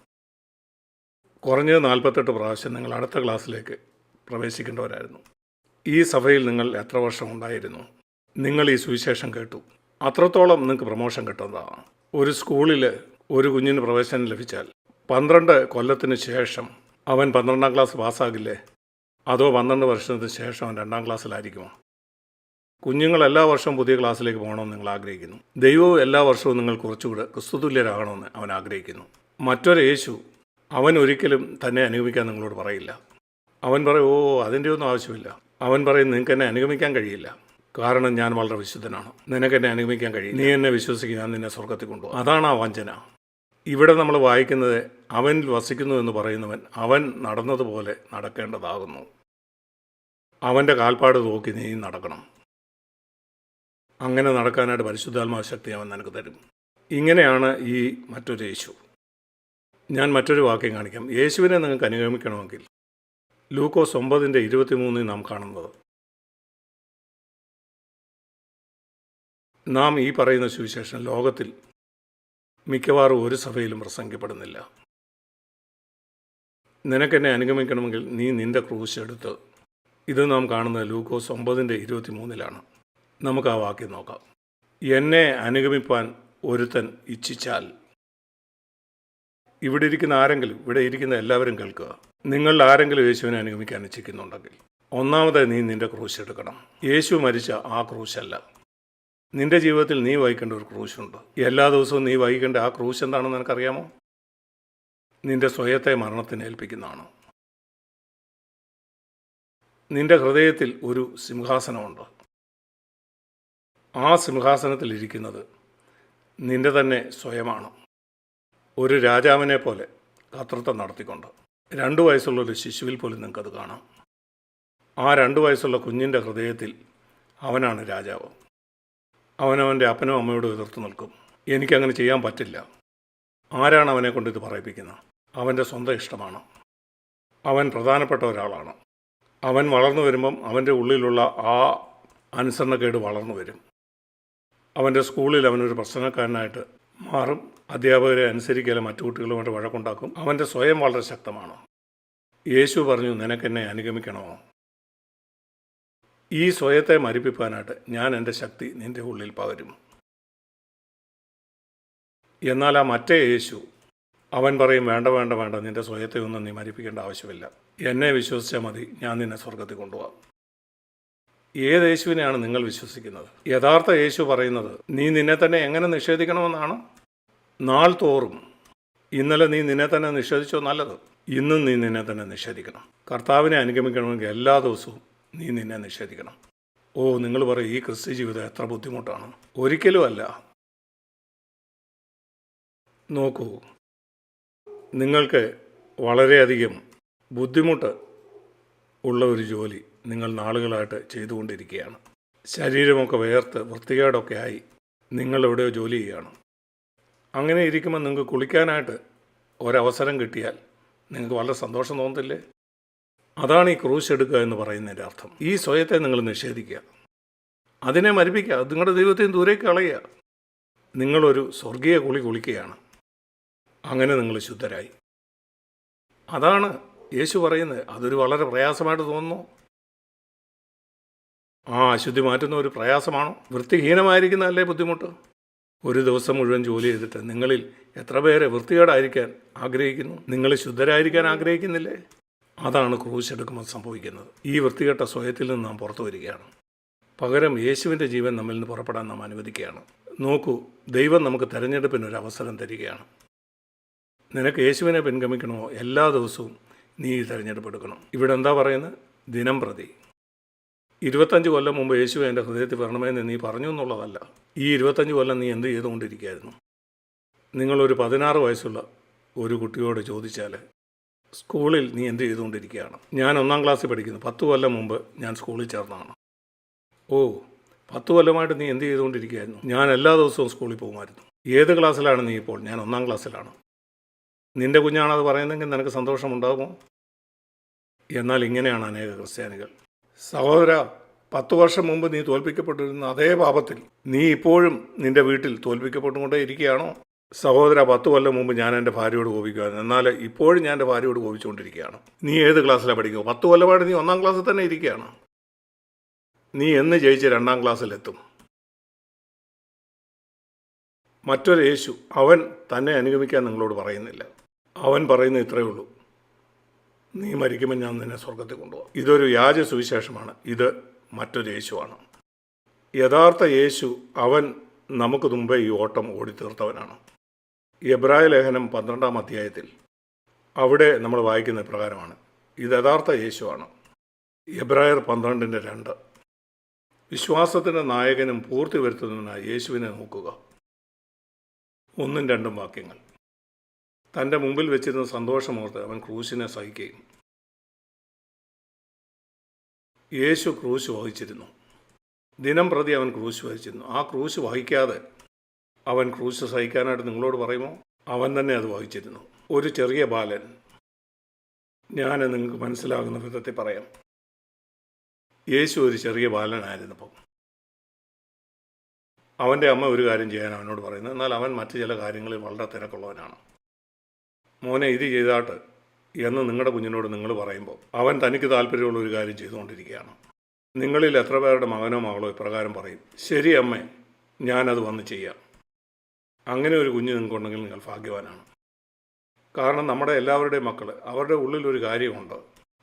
കുറഞ്ഞത് 48 പ്രാവശ്യം നിങ്ങൾ അടുത്ത ക്ലാസ്സിലേക്ക് പ്രവേശിക്കേണ്ടവരായിരുന്നു. ഈ സഭയിൽ നിങ്ങൾ എത്ര വർഷം ഉണ്ടായിരുന്നു? നിങ്ങൾ ഈ സുവിശേഷം കേട്ടു. അത്രത്തോളം നിങ്ങൾക്ക് പ്രമോഷൻ കിട്ടുന്നതാണ്. ഒരു സ്കൂളിൽ ഒരു കുഞ്ഞിന് പ്രവേശനം ലഭിച്ചാൽ 12 കൊല്ലത്തിന് ശേഷം അവൻ 12-ാം ക്ലാസ് പാസ്സാകില്ലേ? അതോ 12 വർഷത്തിന് ശേഷം അവൻ 2-ാം ക്ലാസ്സിലായിരിക്കുമോ? കുഞ്ഞുങ്ങൾ എല്ലാ വർഷവും പുതിയ ക്ലാസ്സിലേക്ക് പോകണമെന്ന് നിങ്ങൾ ആഗ്രഹിക്കുന്നു. ദൈവവും എല്ലാ വർഷവും നിങ്ങൾ കുറച്ചുകൂടെ ക്രിസ്തുതുല്യരാകണമെന്ന് അവൻ ആഗ്രഹിക്കുന്നു. മറ്റൊരു യേശു അവൻ ഒരിക്കലും തന്നെ അനുഗമിക്കാൻ നിങ്ങളോട് പറയില്ല. അവൻ പറയും, അതിൻ്റെ ഒന്നും ആവശ്യമില്ല. അവൻ പറയും, നിങ്ങൾക്ക് എന്നെ അനുഗമിക്കാൻ കഴിയില്ല, കാരണം ഞാൻ വളരെ വിശുദ്ധനാണ്. നിനക്ക് എന്നെ അനുഗമിക്കാൻ കഴിയും. നീ എന്നെ വിശ്വസിക്കുക, ഞാൻ നിന്നെ സ്വർഗത്തിൽ കൊണ്ടുപോകും. അതാണ് ആ വഞ്ചന. ഇവിടെ നമ്മൾ വായിക്കുന്നത് അവനിൽ വസിക്കുന്നു എന്ന് പറയുന്നവൻ അവൻ നടന്നതുപോലെ നടക്കേണ്ടതാകുന്നു. അവൻ്റെ കാൽപ്പാട് നോക്കി നീ നടക്കണം. അങ്ങനെ നടക്കാനായിട്ട് പരിശുദ്ധാത്മാവ് ശക്തി അവൻ നിനക്ക് തരും. ഇങ്ങനെയാണ് ഈ മറ്റൊരു യേശു. ഞാൻ മറ്റൊരു വാക്യം കാണിക്കാം. യേശുവിനെ നിങ്ങൾക്ക് അനുഗമിക്കണമെങ്കിൽ ലൂക്കോസ് 9:23 നാം കാണുന്നത്, നാം ഈ പറയുന്ന സുവിശേഷം ലോകത്തിൽ മിക്കവാറും ഒരു സഭയിലും പ്രസംഗിക്കപ്പെടുന്നില്ല. നിനക്കെന്നെ അനുഗമിക്കണമെങ്കിൽ നീ നിൻ്റെ ക്രൂശ് എടുത്ത്. ഇത് നാം കാണുന്നത് ലൂക്കോസ് 9:23 നമുക്ക് ആ വാക്യം നോക്കാം. എന്നെ അനുഗമിപ്പാൻ ഒരുത്തൻ ഇച്ഛിച്ചാൽ. ഇവിടെ ഇരിക്കുന്ന എല്ലാവരും കേൾക്കുക. നിങ്ങളിൽ ആരെങ്കിലും യേശുവിനെ അനുഗമിക്കാൻ ഇച്ഛിക്കുന്നുണ്ടെങ്കിൽ ഒന്നാമതായി നീ നിൻ്റെ ക്രൂശ് എടുക്കണം. യേശു മരിച്ച ആ ക്രൂശല്ല, നിൻ്റെ ജീവിതത്തിൽ നീ വഹിക്കേണ്ട ഒരു ക്രൂശുണ്ട്. എല്ലാ ദിവസവും നീ വഹിക്കേണ്ട ആ ക്രൂശ് എന്താണെന്ന് നിനക്കറിയാമോ? നിൻ്റെ സ്വയത്തെ മരണത്തിന് ഏൽപ്പിക്കുന്നതാണ്. നിൻ്റെ ഹൃദയത്തിൽ ഒരു സിംഹാസനമുണ്ട്. ആ സിംഹാസനത്തിൽ ഇരിക്കുന്നത് നിൻ്റെ തന്നെ സ്വയമാണ്. ഒരു രാജാവിനെ പോലെ കർത്തൃത്വം നടത്തിക്കൊണ്ട് 2 വയസ്സുള്ള ഒരു ശിശുവിൽ പോലും നിങ്ങൾക്കത് കാണാം. ആ 2 വയസ്സുള്ള കുഞ്ഞിൻ്റെ ഹൃദയത്തിൽ അവനാണ് രാജാവ്. അവനവൻ്റെ അപ്പനും അമ്മയോട് എതിർത്ത് നിൽക്കും. എനിക്കങ്ങനെ ചെയ്യാൻ പറ്റില്ല. ആരാണ് അവനെ കൊണ്ട് ഇത് പറയിപ്പിക്കുന്നത്? അവൻ്റെ സ്വന്തം ഇഷ്ടമാണ്. അവൻ പ്രധാനപ്പെട്ട ഒരാളാണ്. അവൻ വളർന്നു വരുമ്പം അവൻ്റെ ഉള്ളിലുള്ള ആ അനുസരണക്കേട് വളർന്നു വരും. അവൻ്റെ സ്കൂളിൽ അവനൊരു പ്രശ്നക്കാരനായിട്ട് മാറും. അധ്യാപകരെ അനുസരിക്കാതെ മറ്റു കുട്ടികളുമായിട്ട് വഴക്കുണ്ടാക്കും. അവൻ്റെ സ്വയം വളരെ ശക്തമാണ്. യേശു പറഞ്ഞു, നിനക്കെന്നെ അനുഗമിക്കണമോ? ഈ സ്വയത്തെ മരിപ്പിക്കാനായിട്ട് ഞാൻ എൻ്റെ ശക്തി നിൻ്റെ ഉള്ളിൽ പകരും. എന്നാൽ ആ മറ്റേ യേശു അവൻ പറയും, വേണ്ട, നിൻ്റെ സ്വയത്തെ ഒന്നും നീ മരിപ്പിക്കേണ്ട ആവശ്യമില്ല. എന്നെ വിശ്വസിച്ചാൽ മതി, ഞാൻ നിന്നെ സ്വർഗത്തിൽ കൊണ്ടുപോകാം. ഏത് യേശുവിനെയാണ് നിങ്ങൾ വിശ്വസിക്കുന്നത്? യഥാർത്ഥ യേശു പറയുന്നത് നീ നിന്നെ തന്നെ എങ്ങനെ നിഷേധിക്കണമെന്നാണ്. നാൾ തോറും ഇന്നലെ നീ നിന്നെ തന്നെ നിഷേധിച്ചോ? നല്ലത്. ഇന്നും നീ നിന്നെ തന്നെ നിഷേധിക്കണം. കർത്താവിനെ അനുഗമിക്കണമെങ്കിൽ എല്ലാ ദിവസവും നീ നിന്നെ നിഷേധിക്കണം. നിങ്ങൾ പറയും, ഈ ക്രിസ്ത്യ ജീവിതം എത്ര ബുദ്ധിമുട്ടാണ്. ഒരിക്കലുമല്ല. നോക്കൂ, നിങ്ങൾക്ക് വളരെയധികം ബുദ്ധിമുട്ട് ഉള്ള ഒരു ജോലി നിങ്ങൾ നാളുകളായിട്ട് ചെയ്തുകൊണ്ടിരിക്കുകയാണ്. ശരീരമൊക്കെ വേർത്ത് വൃത്തികേടൊക്കെ ആയി നിങ്ങളെവിടെയോ ജോലി ചെയ്യുകയാണ്. അങ്ങനെ ഇരിക്കുമ്പോൾ നിങ്ങൾക്ക് കുളിക്കാനായിട്ട് ഒരവസരം കിട്ടിയാൽ നിങ്ങൾക്ക് വളരെ സന്തോഷം തോന്നത്തില്ലേ? അതാണ് ഈ ക്രൂശ് എടുക്കുക എന്ന് പറയുന്നതിൻ്റെ അർത്ഥം. ഈ സ്വയത്തെ നിങ്ങൾ നിഷേധിക്കുക, അതിനെ മരിപ്പിക്കുക, അത് നിങ്ങളുടെ ദൈവത്തെയും ദൂരേക്ക് കളയുക. നിങ്ങളൊരു സ്വർഗീയ കുളി കുളിക്കുകയാണ്. അങ്ങനെ നിങ്ങൾ ശുദ്ധരായി. അതാണ് യേശു പറയുന്നത്. അതൊരു വളരെ പ്രയാസമായിട്ട് തോന്നുന്നു. അശുദ്ധി മാറ്റുന്ന ഒരു പ്രയാസമാണോ? വൃത്തിഹീനമായിരിക്കുന്നതല്ലേ ബുദ്ധിമുട്ട്? ഒരു ദിവസം മുഴുവൻ ജോലി ചെയ്തിട്ട് നിങ്ങളിൽ എത്ര പേര് വൃത്തികേടായിരിക്കാൻ ആഗ്രഹിക്കുന്നു? നിങ്ങൾ ശുദ്ധരായിരിക്കാൻ ആഗ്രഹിക്കുന്നില്ലേ? അതാണ് ക്രൂശ് എടുക്കുമ്പോൾ സംഭവിക്കുന്നത്. ഈ വൃത്തികെട്ട സ്വയത്തിൽ നിന്ന് നാം പുറത്തു വരികയാണ്. പകരം യേശുവിൻ്റെ ജീവൻ നമ്മിൽ നിന്ന് പുറപ്പെടാൻ നാം അനുവദിക്കുകയാണ്. നോക്കൂ, ദൈവം നമുക്ക് തിരഞ്ഞെടുപ്പിനൊരു അവസരം തരികയാണ്. നിനക്ക് യേശുവിനെ പിൻഗമിക്കണമോ? എല്ലാ ദിവസവും നീ ഈ തിരഞ്ഞെടുപ്പെടുക്കണം. ഇവിടെ എന്താ പറയുന്നത്? ദിനം പ്രതി. 25 കൊല്ലം മുമ്പ് യേശു എൻ്റെ ഹൃദയത്തിൽ വരണമെന്ന് നീ പറഞ്ഞു എന്നുള്ളതല്ല. ഈ 25 കൊല്ലം നീ എന്ത് ചെയ്തുകൊണ്ടിരിക്കുകയായിരുന്നു? നിങ്ങളൊരു 16 വയസ്സുള്ള ഒരു കുട്ടിയോട് ചോദിച്ചാൽ സ്കൂളിൽ നീ എന്ത് ചെയ്തുകൊണ്ടിരിക്കുകയാണ്? ഞാൻ 1-ാം ക്ലാസ്സിൽ പഠിക്കുന്നു. 10 കൊല്ലം മുമ്പ് ഞാൻ സ്കൂളിൽ ചേർന്നതാണ്. 10 കൊല്ലമായിട്ട് നീ എന്ത് ചെയ്തുകൊണ്ടിരിക്കുകയായിരുന്നു? ഞാൻ എല്ലാ ദിവസവും സ്കൂളിൽ പോകുമായിരുന്നു. ഏത് ക്ലാസ്സിലാണ് നീ ഇപ്പോൾ? ഞാൻ 1-ാം ക്ലാസ്സിലാണ്. നിൻ്റെ കുഞ്ഞാണത് പറയുന്നതെങ്കിൽ നിനക്ക് സന്തോഷമുണ്ടാകുമോ? എന്നാൽ ഇങ്ങനെയാണ് അനേക ക്രിസ്ത്യാനികൾ. സഹോദര, 10 വർഷം മുമ്പ് നീ തോൽപ്പിക്കപ്പെട്ടിരുന്ന അതേ പാപത്തിൽ നീ ഇപ്പോഴും നിൻ്റെ വീട്ടിൽ തോൽപ്പിക്കപ്പെട്ടുകൊണ്ടേ ഇരിക്കുകയാണോ? സഹോദര, 10 കൊല്ലം മുമ്പ് ഞാൻ എൻ്റെ ഭാര്യയോട് കോപിക്കുമായിരുന്നു, എന്നാൽ ഇപ്പോഴും ഞാൻ എൻ്റെ ഭാര്യയോട് കോപിച്ചുകൊണ്ടിരിക്കുകയാണ്. നീ ഏത് ക്ലാസ്സിലാണ് പഠിക്കുക? 10 കൊല്ലമായിട്ട് നീ 1-ാം ക്ലാസ്സിൽ തന്നെ ഇരിക്കുകയാണ്. നീ എന്ന് ജയിച്ച് 2-ാം ക്ലാസ്സിലെത്തും? മറ്റൊരു യേശു, അവൻ തന്നെ അനുഗമിക്കാൻ നിങ്ങളോട് പറയുന്നില്ല. അവൻ പറയുന്നത് ഇത്രയേ ഉള്ളൂ: നീ മരിക്കുമ്പോൾ ഞാൻ നിന്നെ സ്വർഗത്തിൽ കൊണ്ടുപോകാം. ഇതൊരു വ്യാജ സുവിശേഷമാണ്. ഇത് മറ്റൊരു യേശുവാണ്. യഥാർത്ഥ യേശു, അവൻ നമുക്ക് മുമ്പേ ഈ ഓട്ടം ഓടിത്തീർത്തവനാണ്. എബ്രായ ലേഖനം 12-ാം അധ്യായത്തിൽ അവിടെ നമ്മൾ വായിക്കുന്ന പ്രകാരമാണ്. ഇത് യഥാർത്ഥ യേശുവാണ്. എബ്രായർ 12:2. വിശ്വാസത്തിൻ്റെ നായകനും പൂർത്തി വരുത്തുന്നതിനായി യേശുവിനെ നോക്കുക. 1-2 വാക്യങ്ങൾ. തൻ്റെ മുമ്പിൽ വെച്ചിരുന്ന സന്തോഷമോർത്ത് അവൻ ക്രൂശിനെ സഹിക്കുകയും. യേശു ക്രൂശ് വഹിച്ചിരുന്നു. ദിനം പ്രതി അവൻ ക്രൂശ് വഹിച്ചിരുന്നു. ആ ക്രൂശ് വഹിക്കാതെ അവൻ ക്രൂശ് സഹിക്കാനായിട്ട് നിങ്ങളോട് പറയുമോ? അവൻ തന്നെ അത് വഹിച്ചിരുന്നു. ഒരു ചെറിയ ബാലൻ, ഞാൻ നിങ്ങൾക്ക് മനസ്സിലാകുന്ന വിധത്തിൽ പറയാം. യേശു ഒരു ചെറിയ ബാലനായിരുന്നപ്പോൾ അവൻ്റെ അമ്മ ഒരു കാര്യം ചെയ്യാൻ അവനോട് പറയുന്നത്, എന്നാൽ അവൻ മറ്റു ചില കാര്യങ്ങളിൽ വളരെ തിരക്കുള്ളവനാണ്. മോനെ, ഇത് ചെയ്താട്ട് എന്ന് നിങ്ങളുടെ കുഞ്ഞിനോട് നിങ്ങൾ പറയുമ്പോൾ അവൻ തനിക്ക് താല്പര്യമുള്ള ഒരു കാര്യം ചെയ്തുകൊണ്ടിരിക്കുകയാണ്. നിങ്ങളിൽ എത്ര പേരുടെ മകനോ മകളോ ഇപ്രകാരം പറയും, ശരി അമ്മേ, ഞാനത് വന്ന് ചെയ്യാം. അങ്ങനെ ഒരു കുഞ്ഞ് നിങ്ങൾക്കുണ്ടെങ്കിൽ നിങ്ങൾ ഭാഗ്യവാനാണ്. കാരണം നമ്മുടെ എല്ലാവരുടെയും മക്കൾ, അവരുടെ ഉള്ളിലൊരു കാര്യമുണ്ട്.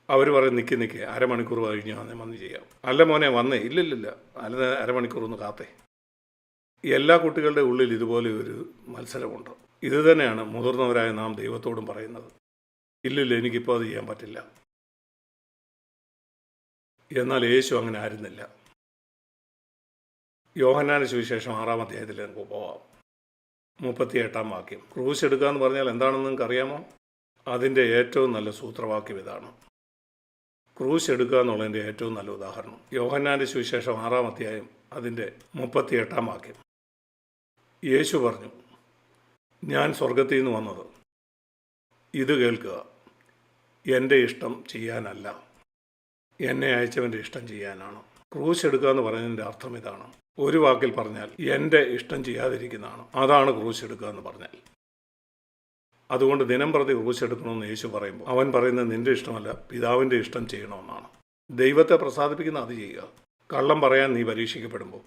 അവർ പറയും, നിൽക്കി അരമണിക്കൂർ കഴിഞ്ഞ് വന്ന് ചെയ്യാം. അല്ല മോനെ, വന്നേ, ഇല്ലില്ല, അല്ല അരമണിക്കൂർ ഒന്ന് കാത്തേ. എല്ലാ കുട്ടികളുടെ ഉള്ളിൽ ഇതുപോലെ ഒരു മത്സരമുണ്ട്. ഇത് തന്നെയാണ് മുതിർന്നവരായ നാം ദൈവത്തോടും പറയുന്നത്. ഇല്ലില്ല, എനിക്കിപ്പോൾ അത് ചെയ്യാൻ പറ്റില്ല. എന്നാൽ യേശു അങ്ങനെ ആയിരുന്നില്ല. യോഹന്നാന്റെ സുവിശേഷം 6-ാം അധ്യായത്തിൽ നമുക്ക് പോവാം. 38-ാം വാക്യം. ക്രൂശ് എടുക്കുക എന്ന് പറഞ്ഞാൽ എന്താണെന്ന് നിങ്ങൾക്ക് അറിയാമോ? അതിൻ്റെ ഏറ്റവും നല്ല സൂത്രവാക്യം ഇതാണ്. ക്രൂശ് എടുക്കുക എന്നുള്ളതിൻ്റെ ഏറ്റവും നല്ല ഉദാഹരണം യോഹന്നാന്റെ സുവിശേഷം 6-ാം അധ്യായം അതിൻ്റെ 38-ാം വാക്യം. യേശു പറഞ്ഞു, ഞാൻ സ്വർഗത്തിൽ നിന്ന് വന്നത് ഇത് കേൾക്കുക, എൻ്റെ ഇഷ്ടം ചെയ്യാനല്ല, എന്നെ അയച്ചവൻ്റെ ഇഷ്ടം ചെയ്യാനാണ്. ക്രൂശ് എടുക്കുക എന്ന് പറയുന്നതിൻ്റെ അർത്ഥം ഇതാണ്. ഒരു വാക്കിൽ പറഞ്ഞാൽ എൻ്റെ ഇഷ്ടം ചെയ്യാതിരിക്കുന്നതാണ്. അതാണ് ക്രൂശ് എടുക്കുക എന്ന് പറഞ്ഞാൽ. അതുകൊണ്ട് ദിനം പ്രതി ക്രൂശ് എടുക്കണമെന്ന് യേശു പറയുമ്പോൾ അവൻ പറയുന്നത് നിൻ്റെ ഇഷ്ടമല്ല, പിതാവിൻ്റെ ഇഷ്ടം ചെയ്യണമെന്നാണ്. ദൈവത്തെ പ്രസാദിപ്പിക്കുന്ന അത് ചെയ്യുക. കള്ളം പറയാൻ നീ പരീക്ഷിക്കപ്പെടുമ്പോൾ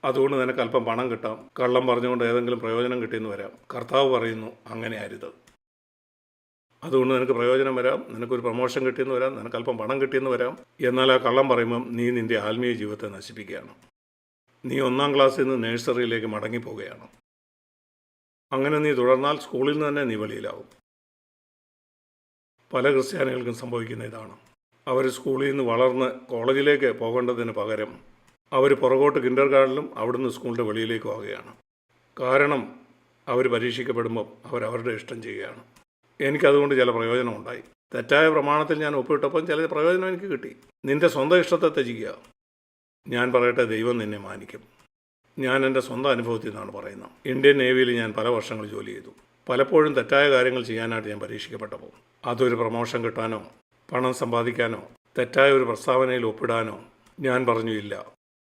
അതുകൊണ്ട് നിനക്ക് അല്പം പണം കിട്ടാം, കള്ളം പറഞ്ഞുകൊണ്ട് ഏതെങ്കിലും പ്രയോജനം കിട്ടിയെന്ന് വരാം. കർത്താവ് പറയുന്നു, അങ്ങനെ അരുത്. അതുകൊണ്ട് നിനക്ക് പ്രയോജനം വരാം, നിനക്കൊരു പ്രൊമോഷൻ കിട്ടിയെന്ന് വരാം, നിനക്ക് അല്പം പണം കിട്ടിയെന്ന് വരാം. എന്നാൽ ആ കള്ളം പറയുമ്പം നീ നിൻ്റെ ആത്മീയ ജീവിതത്തെ നശിപ്പിക്കുകയാണ്. നീ 1-ാം ക്ലാസ്സിൽ നിന്ന് നഴ്സറിയിലേക്ക് മടങ്ങിപ്പോവുകയാണ്. അങ്ങനെ നീ തുടർന്നാൽ സ്കൂളിൽ നിന്ന് തന്നെ നീ വെളിയിലാവും. പല ക്രിസ്ത്യാനികൾക്കും സംഭവിക്കുന്ന ഇതാണ്. അവർ സ്കൂളിൽ നിന്ന് വളർന്ന് കോളേജിലേക്ക് പോകേണ്ടതിന് പകരം അവർ പുറകോട്ട് കിൻഡർ ഗാർഡനിലും അവിടുന്ന് സ്കൂളിൻ്റെ വെളിയിലേക്ക് ആവുകയാണ്. കാരണം അവർ പരീക്ഷിക്കപ്പെടുമ്പോൾ അവരവരുടെ ഇഷ്ടം ചെയ്യുകയാണ്. എനിക്കതുകൊണ്ട് ചില പ്രയോജനമുണ്ടായി. തെറ്റായ പ്രമാണത്തിൽ ഞാൻ ഒപ്പിട്ടപ്പം ചില പ്രയോജനം എനിക്ക് കിട്ടി. നിൻ്റെ സ്വന്തം ഇഷ്ടത്തെ ത്യജിക്കുക. ഞാൻ പറയട്ടെ, ദൈവം നിന്നെ മാനിക്കും. ഞാൻ എൻ്റെ സ്വന്തം അനുഭവത്തിൽ നിന്നാണ് പറയുന്നത്. ഇന്ത്യൻ നേവിയിൽ ഞാൻ പല വർഷങ്ങൾ ജോലി ചെയ്തു. പലപ്പോഴും തെറ്റായ കാര്യങ്ങൾ ചെയ്യാനായിട്ട് ഞാൻ പരീക്ഷിക്കപ്പെട്ടപ്പോൾ, അതൊരു പ്രമോഷൻ കിട്ടാനോ പണം സമ്പാദിക്കാനോ തെറ്റായ ഒരു പ്രസ്താവനയിൽ ഒപ്പിടാനോ ഞാൻ പറഞ്ഞു ഇല്ല.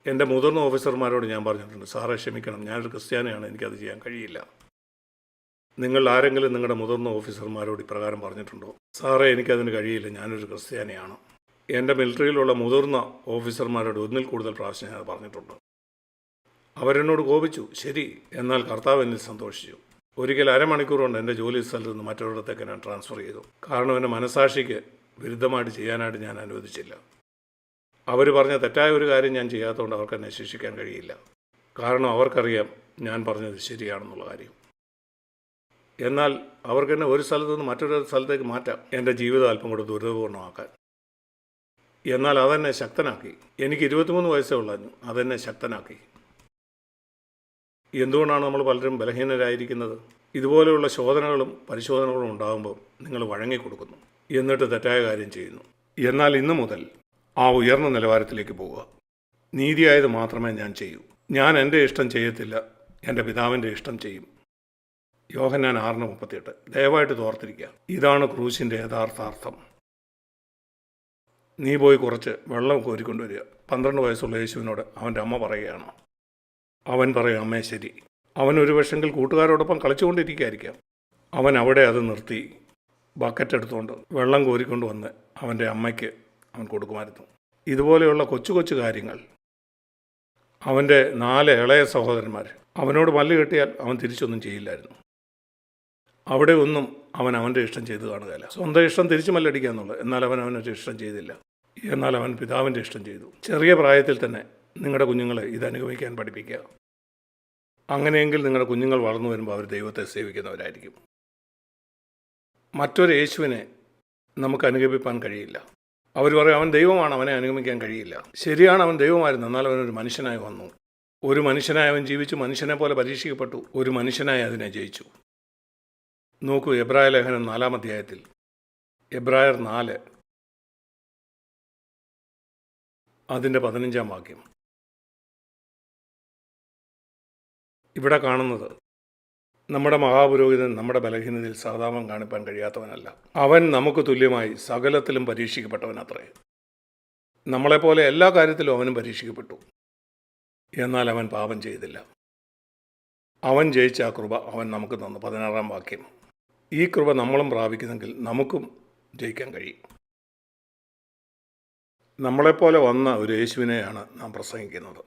എൻ്റെ മുതിർന്ന ഓഫീസർമാരോട് ഞാൻ പറഞ്ഞിട്ടുണ്ട്, സാറേ ക്ഷമിക്കണം, ഞാനൊരു ക്രിസ്ത്യാനിയാണ്, എനിക്കത് ചെയ്യാൻ കഴിയില്ല. നിങ്ങൾ ആരെങ്കിലും നിങ്ങളുടെ മുതിർന്ന ഓഫീസർമാരോട് ഇപ്രകാരം പറഞ്ഞിട്ടുണ്ടോ? സാറേ എനിക്കതിന് കഴിയില്ല, ഞാനൊരു ക്രിസ്ത്യാനിയാണ്. എൻ്റെ മിലിറ്ററിയിലുള്ള മുതിർന്ന ഓഫീസർമാരോട് ഒന്നിൽ കൂടുതൽ പ്രാവശ്യം ഞാൻ പറഞ്ഞിട്ടുണ്ട്. അവരെന്നോട് കോപിച്ചു, ശരി, എന്നാൽ കർത്താവ് എന്നിൽ സന്തോഷിച്ചു. ഒരിക്കൽ അരമണിക്കൂർ കൊണ്ട് എൻ്റെ ജോലി സ്ഥലത്ത് നിന്ന് മറ്റൊരിടത്തേക്ക് ഞാൻ ട്രാൻസ്ഫർ ചെയ്തു. കാരണം എൻ്റെ മനസാക്ഷിക്ക് വിരുദ്ധമായിട്ട് ചെയ്യാനായിട്ട് ഞാൻ അനുവദിച്ചില്ല. അവർ പറഞ്ഞ തെറ്റായ ഒരു കാര്യം ഞാൻ ചെയ്യാത്തതുകൊണ്ട് അവർക്ക് എന്നെ ശിക്ഷിക്കാൻ കഴിയില്ല. കാരണം അവർക്കറിയാം ഞാൻ പറഞ്ഞത് ശരിയാണെന്നുള്ള കാര്യം. എന്നാൽ അവർക്കെന്നെ ഒരു സ്ഥലത്തു നിന്ന് മറ്റൊരു സ്ഥലത്തേക്ക് മാറ്റാം, എൻ്റെ ജീവിതം അല്പം കൂടെ ദുരിതപൂർണ്ണമാക്കാൻ. എന്നാൽ അതെന്നെ ശക്തനാക്കി. എനിക്ക് 23 വയസ്സേ ഉള്ളൂ, അതെന്നെ ശക്തനാക്കി. എന്തുകൊണ്ടാണ് നമ്മൾ പലരും ബലഹീനരായിരിക്കുന്നത്? ഇതുപോലെയുള്ള ശോധനകളും പരിശോധനകളും ഉണ്ടാകുമ്പോൾ നിങ്ങൾ വഴങ്ങിക്കൊടുക്കുന്നു, എന്നിട്ട് തെറ്റായ കാര്യം ചെയ്യുന്നു. എന്നാൽ ഇന്നു മുതൽ ആ ഉയർന്ന നിലവാരത്തിലേക്ക് പോവുക. നീതിയായത് മാത്രമേ ഞാൻ ചെയ്യൂ. ഞാൻ എൻ്റെ ഇഷ്ടം ചെയ്യത്തില്ല, എൻ്റെ പിതാവിൻ്റെ ഇഷ്ടം ചെയ്യും. യോഹന്നാൻ 6:38. ദയവായിട്ട് തോർത്തിരിക്കുക. ഇതാണ് ക്രൂശിൻ്റെ യഥാർത്ഥാർത്ഥം. നീ പോയി കുറച്ച് വെള്ളം കോരിക്കൊണ്ടുവരിക. 12 വയസ്സുള്ള യേശുവിനോട് അവൻ്റെ അമ്മ പറയുകയാണ്. അവൻ പറയും, അമ്മേ ശരി. അവൻ ഒരു പക്ഷെങ്കിൽ കൂട്ടുകാരോടൊപ്പം കളിച്ചുകൊണ്ടിരിക്കുകയായിരിക്കാം. അവൻ അവിടെ അത് നിർത്തി ബക്കറ്റ് എടുത്തുകൊണ്ട് വെള്ളം കോരിക്കൊണ്ട് വന്ന് അവൻ്റെ അമ്മയ്ക്ക് അവൻ കൊടുക്കുമായിരുന്നു. ഇതുപോലെയുള്ള കൊച്ചു കൊച്ചു കാര്യങ്ങൾ. അവൻ്റെ 4 ഇളയ സഹോദരന്മാർ അവനോട് മല്ല് കെട്ടിയാൽ അവൻ തിരിച്ചൊന്നും ചെയ്യില്ലായിരുന്നു. അവിടെ ഒന്നും അവൻ അവൻ്റെ ഇഷ്ടം ചെയ്ത് കാണുകയില്ല. സ്വന്തം ഇഷ്ടം തിരിച്ചു മല്ലടിക്കുക എന്നുള്ളത്. എന്നാൽ അവൻ അവനൊരു ഇഷ്ടം ചെയ്തില്ല. എന്നാൽ അവൻ പിതാവിൻ്റെ ഇഷ്ടം ചെയ്തു. ചെറിയ പ്രായത്തിൽ തന്നെ നിങ്ങളുടെ കുഞ്ഞുങ്ങളെ ഇത് അനുഗമിക്കാൻ പഠിപ്പിക്കുക. അങ്ങനെയെങ്കിൽ നിങ്ങളുടെ കുഞ്ഞുങ്ങൾ വളർന്നു വരുമ്പോൾ അവർ ദൈവത്തെ സേവിക്കുന്നവരായിരിക്കും. മറ്റൊരു യേശുവിനെ നമുക്ക് അനുഗമിപ്പാൻ കഴിയില്ല. അവർ പറയും അവൻ ദൈവമാണ്, അവനെ അനുഗമിക്കാൻ കഴിയില്ല. ശരിയാണ്, അവൻ ദൈവമായിരുന്നു, എന്നാൽ അവനൊരു മനുഷ്യനായി വന്നു. ഒരു മനുഷ്യനായി അവൻ ജീവിച്ചു, മനുഷ്യനെ പോലെ പരീക്ഷിക്കപ്പെട്ടു, ഒരു മനുഷ്യനായി അതിനെ ജയിച്ചു. നോക്കൂ, എബ്രായ ലേഖനം 4-ാം അധ്യായത്തിൽ എബ്രായർ 4 അതിൻ്റെ 15-ാം വാക്യം. ഇവിടെ കാണുന്നത് നമ്മുടെ മഹാപുരോഹിതൻ നമ്മുടെ ബലഹീനതയിൽ സഹതാപം കാണിപ്പാൻ കഴിയാത്തവനല്ല. അവൻ നമുക്ക് തുല്യമായി സകലത്തിലും പരീക്ഷിക്കപ്പെട്ടവനത്രേ. നമ്മളെപ്പോലെ എല്ലാ കാര്യത്തിലും അവനും പരീക്ഷിക്കപ്പെട്ടു, എന്നാൽ അവൻ പാപം ചെയ്തില്ല. അവൻ ജയിച്ച ആ കൃപ അവൻ നമുക്ക് തന്നു. 16-ാം വാക്യം. ഈ കൃപ നമ്മളും പ്രാപിക്കുന്നെങ്കിൽ നമുക്കും ജയിക്കാൻ കഴിയും. നമ്മളെപ്പോലെ വന്ന ഒരു യേശുവിനെയാണ് നാം പ്രസംഗിക്കുന്നത്.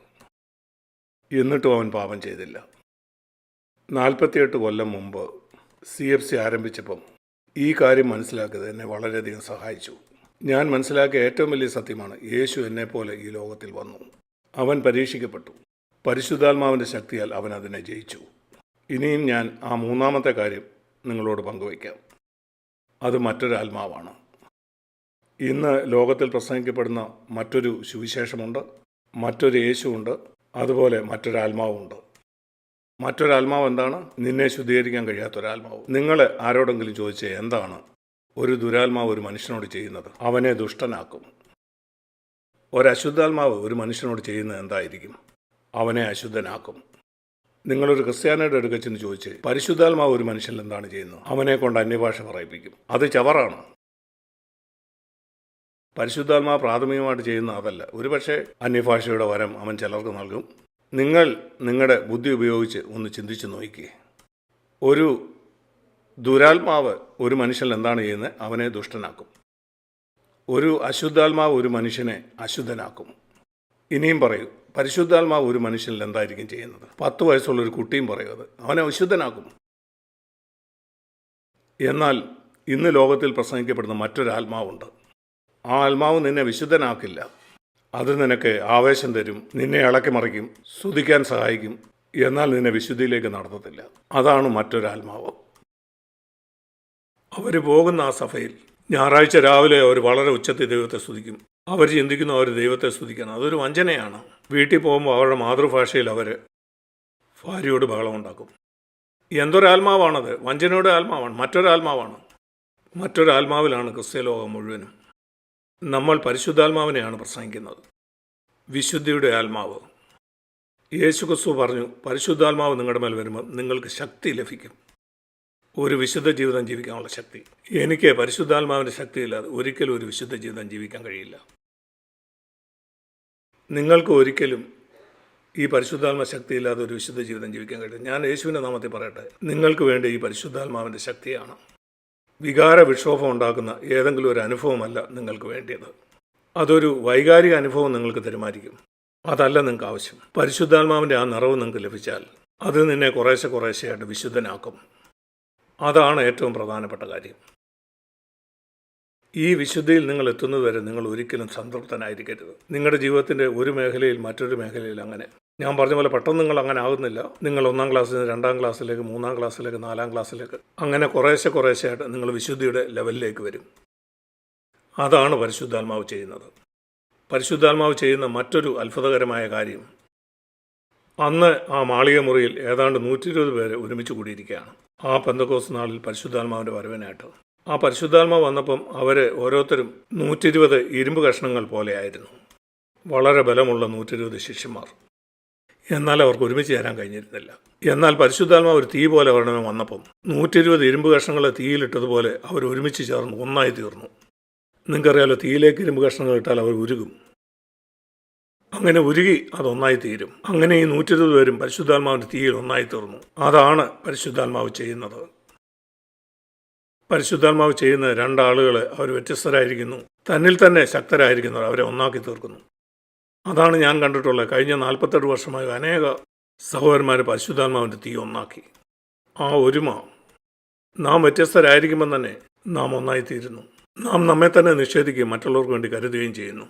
എന്നിട്ടും അവൻ പാപം ചെയ്തില്ല. 48 കൊല്ലം മുമ്പ് CFC ആരംഭിച്ചപ്പം ഈ കാര്യം മനസ്സിലാക്കിയത് എന്നെ വളരെയധികം സഹായിച്ചു. ഞാൻ മനസ്സിലാക്കിയ ഏറ്റവും വലിയ സത്യമാണ്, യേശു എന്നെപ്പോലെ ഈ ലോകത്തിൽ വന്നു. അവൻ പരീക്ഷിക്കപ്പെട്ടു. പരിശുദ്ധാത്മാവിൻ്റെ ശക്തിയാൽ അവൻ അതിനെ ജയിച്ചു. ഇനിയും ഞാൻ ആ 3-ാമത്തെ കാര്യം നിങ്ങളോട് പങ്കുവയ്ക്കാം. അത് മറ്റൊരാത്മാവാണ്. ഇന്ന് ലോകത്തിൽ പ്രസംഗിക്കപ്പെടുന്ന മറ്റൊരു സുവിശേഷമുണ്ട്, മറ്റൊരു യേശുവുണ്ട്, അതുപോലെ മറ്റൊരാത്മാവുമുണ്ട്. മറ്റൊരാത്മാവ് എന്താണ്? നിന്നെ ശുദ്ധീകരിക്കാൻ കഴിയാത്തൊരാത്മാവ്. നിങ്ങൾ ആരോടെങ്കിലും ചോദിച്ചേ, എന്താണ് ഒരു ദുരാത്മാവ് ഒരു മനുഷ്യനോട് ചെയ്യുന്നത്? അവനെ ദുഷ്ടനാക്കും. ഒരശുദ്ധാത്മാവ് ഒരു മനുഷ്യനോട് ചെയ്യുന്നത് എന്തായിരിക്കും? അവനെ അശുദ്ധനാക്കും. നിങ്ങളൊരു ക്രിസ്ത്യാനിയുടെ അടുക്കൽ ചെന്ന് ചോദിച്ചേ, പരിശുദ്ധാത്മാവ് ഒരു മനുഷ്യനിൽ എന്താണ് ചെയ്യുന്നത്? അവനെ കൊണ്ട് അന്യഭാഷ പറയിപ്പിക്കും. അത് ചവറാണ്. പരിശുദ്ധാത്മാവ് പ്രാഥമികമായിട്ട് ചെയ്യുന്ന അതല്ല. ഒരുപക്ഷെ അന്യഭാഷയുടെ വരം അവൻ ചിലർക്ക് നൽകും. നിങ്ങൾ നിങ്ങളുടെ ബുദ്ധി ഉപയോഗിച്ച് ഒന്ന് ചിന്തിച്ച് നോക്കിക്കേ. ഒരു ദുരാത്മാവ് ഒരു മനുഷ്യൻ എന്താണ് ചെയ്യുന്നത്? അവനെ ദുഷ്ടനാക്കും. ഒരു അശുദ്ധാത്മാവ് ഒരു മനുഷ്യനെ അശുദ്ധനാക്കും. ഇനിയും പറയൂ, പരിശുദ്ധാത്മാവ് ഒരു മനുഷ്യനിൽ എന്തായിരിക്കും ചെയ്യുന്നത്? 10 വയസ്സുള്ളൊരു കുട്ടിയും പറയുന്നത് അവനെ അശുദ്ധനാക്കും. എന്നാൽ ഇന്ന് ലോകത്തിൽ പ്രസംഗിക്കപ്പെടുന്ന മറ്റൊരാത്മാവുണ്ട്. ആ ആത്മാവ് നിന്നെ വിശുദ്ധനാക്കില്ല. അത് നിനക്ക് ആവേശം തരും, നിന്നെ ഇളക്കി മറിക്കും, സ്തുതിക്കാൻ സഹായിക്കും, എന്നാൽ നിന്നെ വിശുദ്ധിയിലേക്ക് നടത്തത്തില്ല. അതാണ് മറ്റൊരാത്മാവ്. അവർ പോകുന്ന ആ സഭയിൽ ഞായറാഴ്ച രാവിലെ അവർ വളരെ ഉച്ചത്തിൽ ദൈവത്തെ സ്തുതിക്കും. അവർ ചിന്തിക്കുന്നു അവർ ദൈവത്തെ സ്തുതിക്കണം. അതൊരു വഞ്ചനയാണ്. വീട്ടിൽ പോകുമ്പോൾ അവരുടെ മാതൃഭാഷയിൽ അവർ ഭാര്യയോട് ബഹളമുണ്ടാക്കും. എന്തൊരാത്മാവാണത്? വഞ്ചനയുടെ ആത്മാവാണ്, മറ്റൊരാത്മാവാണ്. മറ്റൊരാത്മാവിലാണ് ക്രിസ്ത്യ ലോകം മുഴുവനും. നമ്മൾ പരിശുദ്ധാത്മാവിനെയാണ് പ്രസംഗിക്കുന്നത്. വിശുദ്ധിയുടെ ആത്മാവ്. യേശുക്രിസ്തു പറഞ്ഞു, പരിശുദ്ധാത്മാവ് നിങ്ങളുടെ മേൽ വരുമ്പോൾ നിങ്ങൾക്ക് ശക്തി ലഭിക്കും, ഒരു വിശുദ്ധ ജീവിതം ജീവിക്കാനുള്ള ശക്തി. എനിക്ക് പരിശുദ്ധാത്മാവിൻ്റെ ശക്തിയില്ലാതെ ഒരിക്കലും ഒരു വിശുദ്ധ ജീവിതം ജീവിക്കാൻ കഴിയില്ല. നിങ്ങൾക്ക് ഒരിക്കലും ഈ പരിശുദ്ധാത്മ ശക്തിയില്ലാതെ ഒരു വിശുദ്ധ ജീവിതം ജീവിക്കാൻ കഴിയില്ല. ഞാൻ യേശുവിൻ്റെ നാമത്തിൽ പറയട്ടെ, നിങ്ങൾക്ക് വേണ്ടി ഈ പരിശുദ്ധാത്മാവിൻ്റെ ശക്തിയാണ്. വികാര വിക്ഷോഭം ഉണ്ടാക്കുന്ന ഏതെങ്കിലും ഒരു അനുഭവമല്ല നിങ്ങൾക്ക് വേണ്ടിയത്. അതൊരു വൈകാരിക അനുഭവം നിങ്ങൾക്ക് തരുമായിരിക്കും. അതല്ല നിങ്ങൾക്ക് ആവശ്യം. പരിശുദ്ധാത്മാവിൻ്റെ ആ നിറവ് നിങ്ങൾക്ക് ലഭിച്ചാൽ അത് നിന്നെ കുറേശ്ശെയായിട്ട് വിശുദ്ധനാക്കും. അതാണ് ഏറ്റവും പ്രധാനപ്പെട്ട കാര്യം. ഈ വിശുദ്ധിയിൽ നിങ്ങൾ എത്തുന്നതുവരെ നിങ്ങൾ ഒരിക്കലും സംതൃപ്തനായിരിക്കരുത്. നിങ്ങളുടെ ജീവിതത്തിൻ്റെ ഒരു മേഖലയിൽ മറ്റൊരു മേഖലയിൽ അങ്ങനെ. ഞാൻ പറഞ്ഞ പോലെ പെട്ടെന്ന് നിങ്ങൾ അങ്ങനെ ആകുന്നില്ല. നിങ്ങൾ 1-ാം ക്ലാസ്സിൽ നിന്ന് 2-ാം ക്ലാസ്സിലേക്ക്, 3-ാം ക്ലാസ്സിലേക്ക്, 4-ാം ക്ലാസ്സിലേക്ക്, അങ്ങനെ കുറേശ്ശെയായിട്ട് നിങ്ങൾ വിശുദ്ധിയുടെ ലെവലിലേക്ക് വരും. അതാണ് പരിശുദ്ധാത്മാവ് ചെയ്യുന്നത്. പരിശുദ്ധാത്മാവ് ചെയ്യുന്ന മറ്റൊരു അത്ഭുതകരമായ കാര്യം, അന്ന് ആ മാളിക മുറിയിൽ ഏതാണ്ട് 120 പേര് ഒരുമിച്ച് കൂടിയിരിക്കുകയാണ്. ആ പെന്തക്കോസ്ത് നാളിൽ പരിശുദ്ധാത്മാവിൻ്റെ വരവിനായിട്ട്. ആ പരിശുദ്ധാത്മാവ് വന്നപ്പം അവർ ഓരോരുത്തരും 120 ഇരുമ്പ് കഷ്ണങ്ങൾ പോലെയായിരുന്നു. വളരെ ബലമുള്ള 120 ശിഷ്യന്മാർ. എന്നാൽ അവർക്ക് ഒരുമിച്ച് ചേരാൻ കഴിഞ്ഞിരുന്നില്ല. എന്നാൽ പരിശുദ്ധാത്മാവ് ഒരു തീ പോലെ വരണമേ വന്നപ്പം 120 ഇരുമ്പ് കഷ്ണങ്ങളെ തീയിലിട്ടതുപോലെ അവർ ഒരുമിച്ച് ചേർന്ന് ഒന്നായി തീർന്നു. നിങ്ങൾക്കറിയാലോ, തീയിലേക്ക് ഇരുമ്പ് കഷ്ണങ്ങൾ ഇട്ടാൽ അവർ ഉരുകും. അങ്ങനെ ഉരുകി അതൊന്നായി തീരും. അങ്ങനെ ഈ 120 പേരും പരിശുദ്ധാത്മാവിൻ്റെ തീയിൽ ഒന്നായി തീർന്നു. അതാണ് പരിശുദ്ധാത്മാവ് ചെയ്യുന്നത്. പരിശുദ്ധാത്മാവ് ചെയ്യുന്ന 2 ആളുകൾ അവർ വ്യത്യസ്തരായിരിക്കുന്നു, തന്നിൽ തന്നെ ശക്തരായിരിക്കുന്നവർ അവരെ ഒന്നാക്കി തീർക്കുന്നു. അതാണ് ഞാൻ കണ്ടിട്ടുള്ളത്. കഴിഞ്ഞ 48 വർഷമായി അനേക സഹോദരന്മാർ പരിശുദ്ധാത്മാവിൻ്റെ തീ ഒന്നാക്കി. ആ ഒരുമ, നാം വ്യത്യസ്തരായിരിക്കുമ്പം തന്നെ നാം ഒന്നായിത്തീരുന്നു. നാം നമ്മെ തന്നെ നിഷേധിക്കുകയും മറ്റുള്ളവർക്ക് വേണ്ടി കരുതുകയും ചെയ്യുന്നു.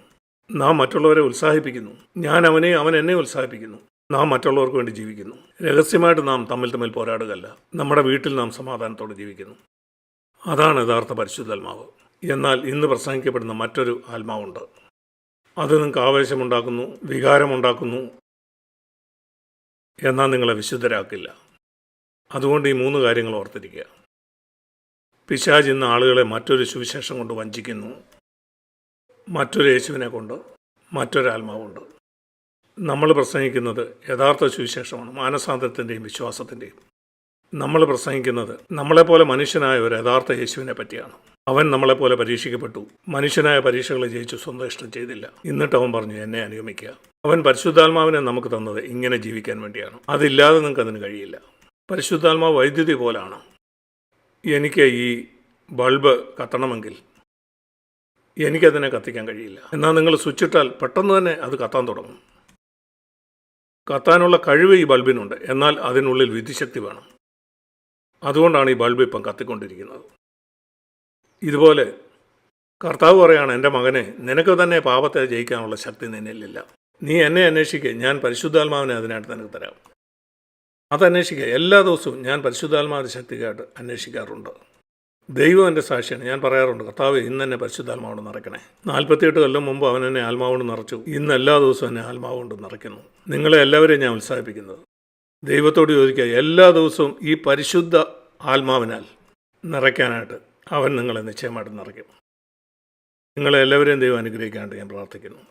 നാം മറ്റുള്ളവരെ ഉത്സാഹിപ്പിക്കുന്നു. ഞാൻ അവനെ, അവൻ എന്നെ ഉത്സാഹിപ്പിക്കുന്നു. നാം മറ്റുള്ളവർക്ക് വേണ്ടി ജീവിക്കുന്നു. രഹസ്യമായിട്ട് നാം തമ്മിൽ പോരാടുകയല്ല. നമ്മുടെ വീട്ടിൽ നാം സമാധാനത്തോടെ ജീവിക്കുന്നു. അതാണ് യഥാർത്ഥ പരിശുദ്ധാത്മാവ്. എന്നാൽ ഇന്ന് പ്രസംഗിക്കപ്പെടുന്ന മറ്റൊരു ആത്മാവുണ്ട്. അത് നിങ്ങൾക്ക് ആവേശമുണ്ടാക്കുന്നു, വികാരമുണ്ടാക്കുന്നു, എന്നാൽ നിങ്ങളെ വിശുദ്ധരാക്കില്ല. അതുകൊണ്ട് ഈ 3 കാര്യങ്ങൾ ഓർത്തിരിക്കുക. പിശാച് ഇന്ന് ആളുകളെ മറ്റൊരു സുവിശേഷം കൊണ്ട് വഞ്ചിക്കുന്നു, മറ്റൊരു യേശുവിനെ കൊണ്ട്, മറ്റൊരാത്മാവുണ്ട്. നമ്മൾ പ്രസംഗിക്കുന്നത് യഥാർത്ഥ സുവിശേഷമാണ്, മാനസാന്തരത്തിൻ്റെയും വിശ്വാസത്തിൻ്റെയും. നമ്മൾ പ്രസംഗിക്കുന്നത് നമ്മളെപ്പോലെ മനുഷ്യനായ ഒരു യഥാർത്ഥ യേശുവിനെ പറ്റിയാണ്. അവൻ നമ്മളെപ്പോലെ പരീക്ഷിക്കപ്പെട്ടു, മനുഷ്യനായ പരീക്ഷകളെ ജയിച്ചു, സ്വന്തം ഇഷ്ടം ചെയ്തില്ല. എന്നിട്ട് അവൻ പറഞ്ഞു, എന്നെ അനുഗമിക്കുക. അവൻ പരിശുദ്ധാത്മാവിനെ നമുക്ക് തന്നത് ഇങ്ങനെ ജീവിക്കാൻ വേണ്ടിയാണ്. അതില്ലാതെ നിങ്ങൾക്ക് അതിന് കഴിയില്ല. പരിശുദ്ധാത്മാവ് വൈദ്യുതി പോലാണ്. എനിക്ക് ഈ ബൾബ് കത്തണമെങ്കിൽ എനിക്കതിനെ കത്തിക്കാൻ കഴിയില്ല. എന്നാൽ നിങ്ങൾ സ്വിച്ചിട്ടാൽ പെട്ടെന്ന് തന്നെ അത് കത്താൻ തുടങ്ങും. കത്താനുള്ള കഴിവ് ഈ ബൾബിനുണ്ട്. എന്നാൽ അതിനുള്ളിൽ വിദ്യുച്ഛക്തി വേണം. അതുകൊണ്ടാണ് ഈ ബൾബ് ഇപ്പം കത്തിക്കൊണ്ടിരിക്കുന്നത്. ഇതുപോലെ കർത്താവ് പറയാണ്, എൻ്റെ മകനെ, നിനക്ക് തന്നെ പാപത്തെ ജയിക്കാനുള്ള ശക്തി നിന്നിലില്ല. നീ എന്നെ അന്വേഷിക്കുക, ഞാൻ പരിശുദ്ധാത്മാവിനെ അതിനായിട്ട് നിനക്ക് തരാം. അതന്വേഷിക്കുക. എല്ലാ ദിവസവും ഞാൻ പരിശുദ്ധാത്മാവിൻ്റെ ശക്തിക്കായിട്ട് അന്വേഷിക്കാറുണ്ട്. ദൈവം എൻ്റെ സാക്ഷിയാണ്. ഞാൻ പറയാറുണ്ട്, കർത്താവ് ഇന്ന് എന്നെ പരിശുദ്ധാത്മാവോട് നിറയ്ക്കണേ. 48 കൊല്ലം മുമ്പ് അവൻ എന്നെ ആത്മാവോട് നിറച്ചു. ഇന്ന് എല്ലാ ദിവസവും എന്നെ ആത്മാവുകൊണ്ട് നിറയ്ക്കുന്നു. നിങ്ങളെ എല്ലാവരെയും ഞാൻ ഉത്സാഹിപ്പിക്കുന്നത്, ദൈവത്തോട് ചോദിക്കുക, എല്ലാ ദിവസവും ഈ പരിശുദ്ധ ആത്മാവിനാൽ നിറയ്ക്കാനായിട്ട് അവൻ നിങ്ങളെ നിശ്ചയമായിട്ട് നിറയ്ക്കും. നിങ്ങളെ എല്ലാവരെയും ദൈവം അനുഗ്രഹിക്കാനായിട്ട് ഞാൻ പ്രാർത്ഥിക്കുന്നു.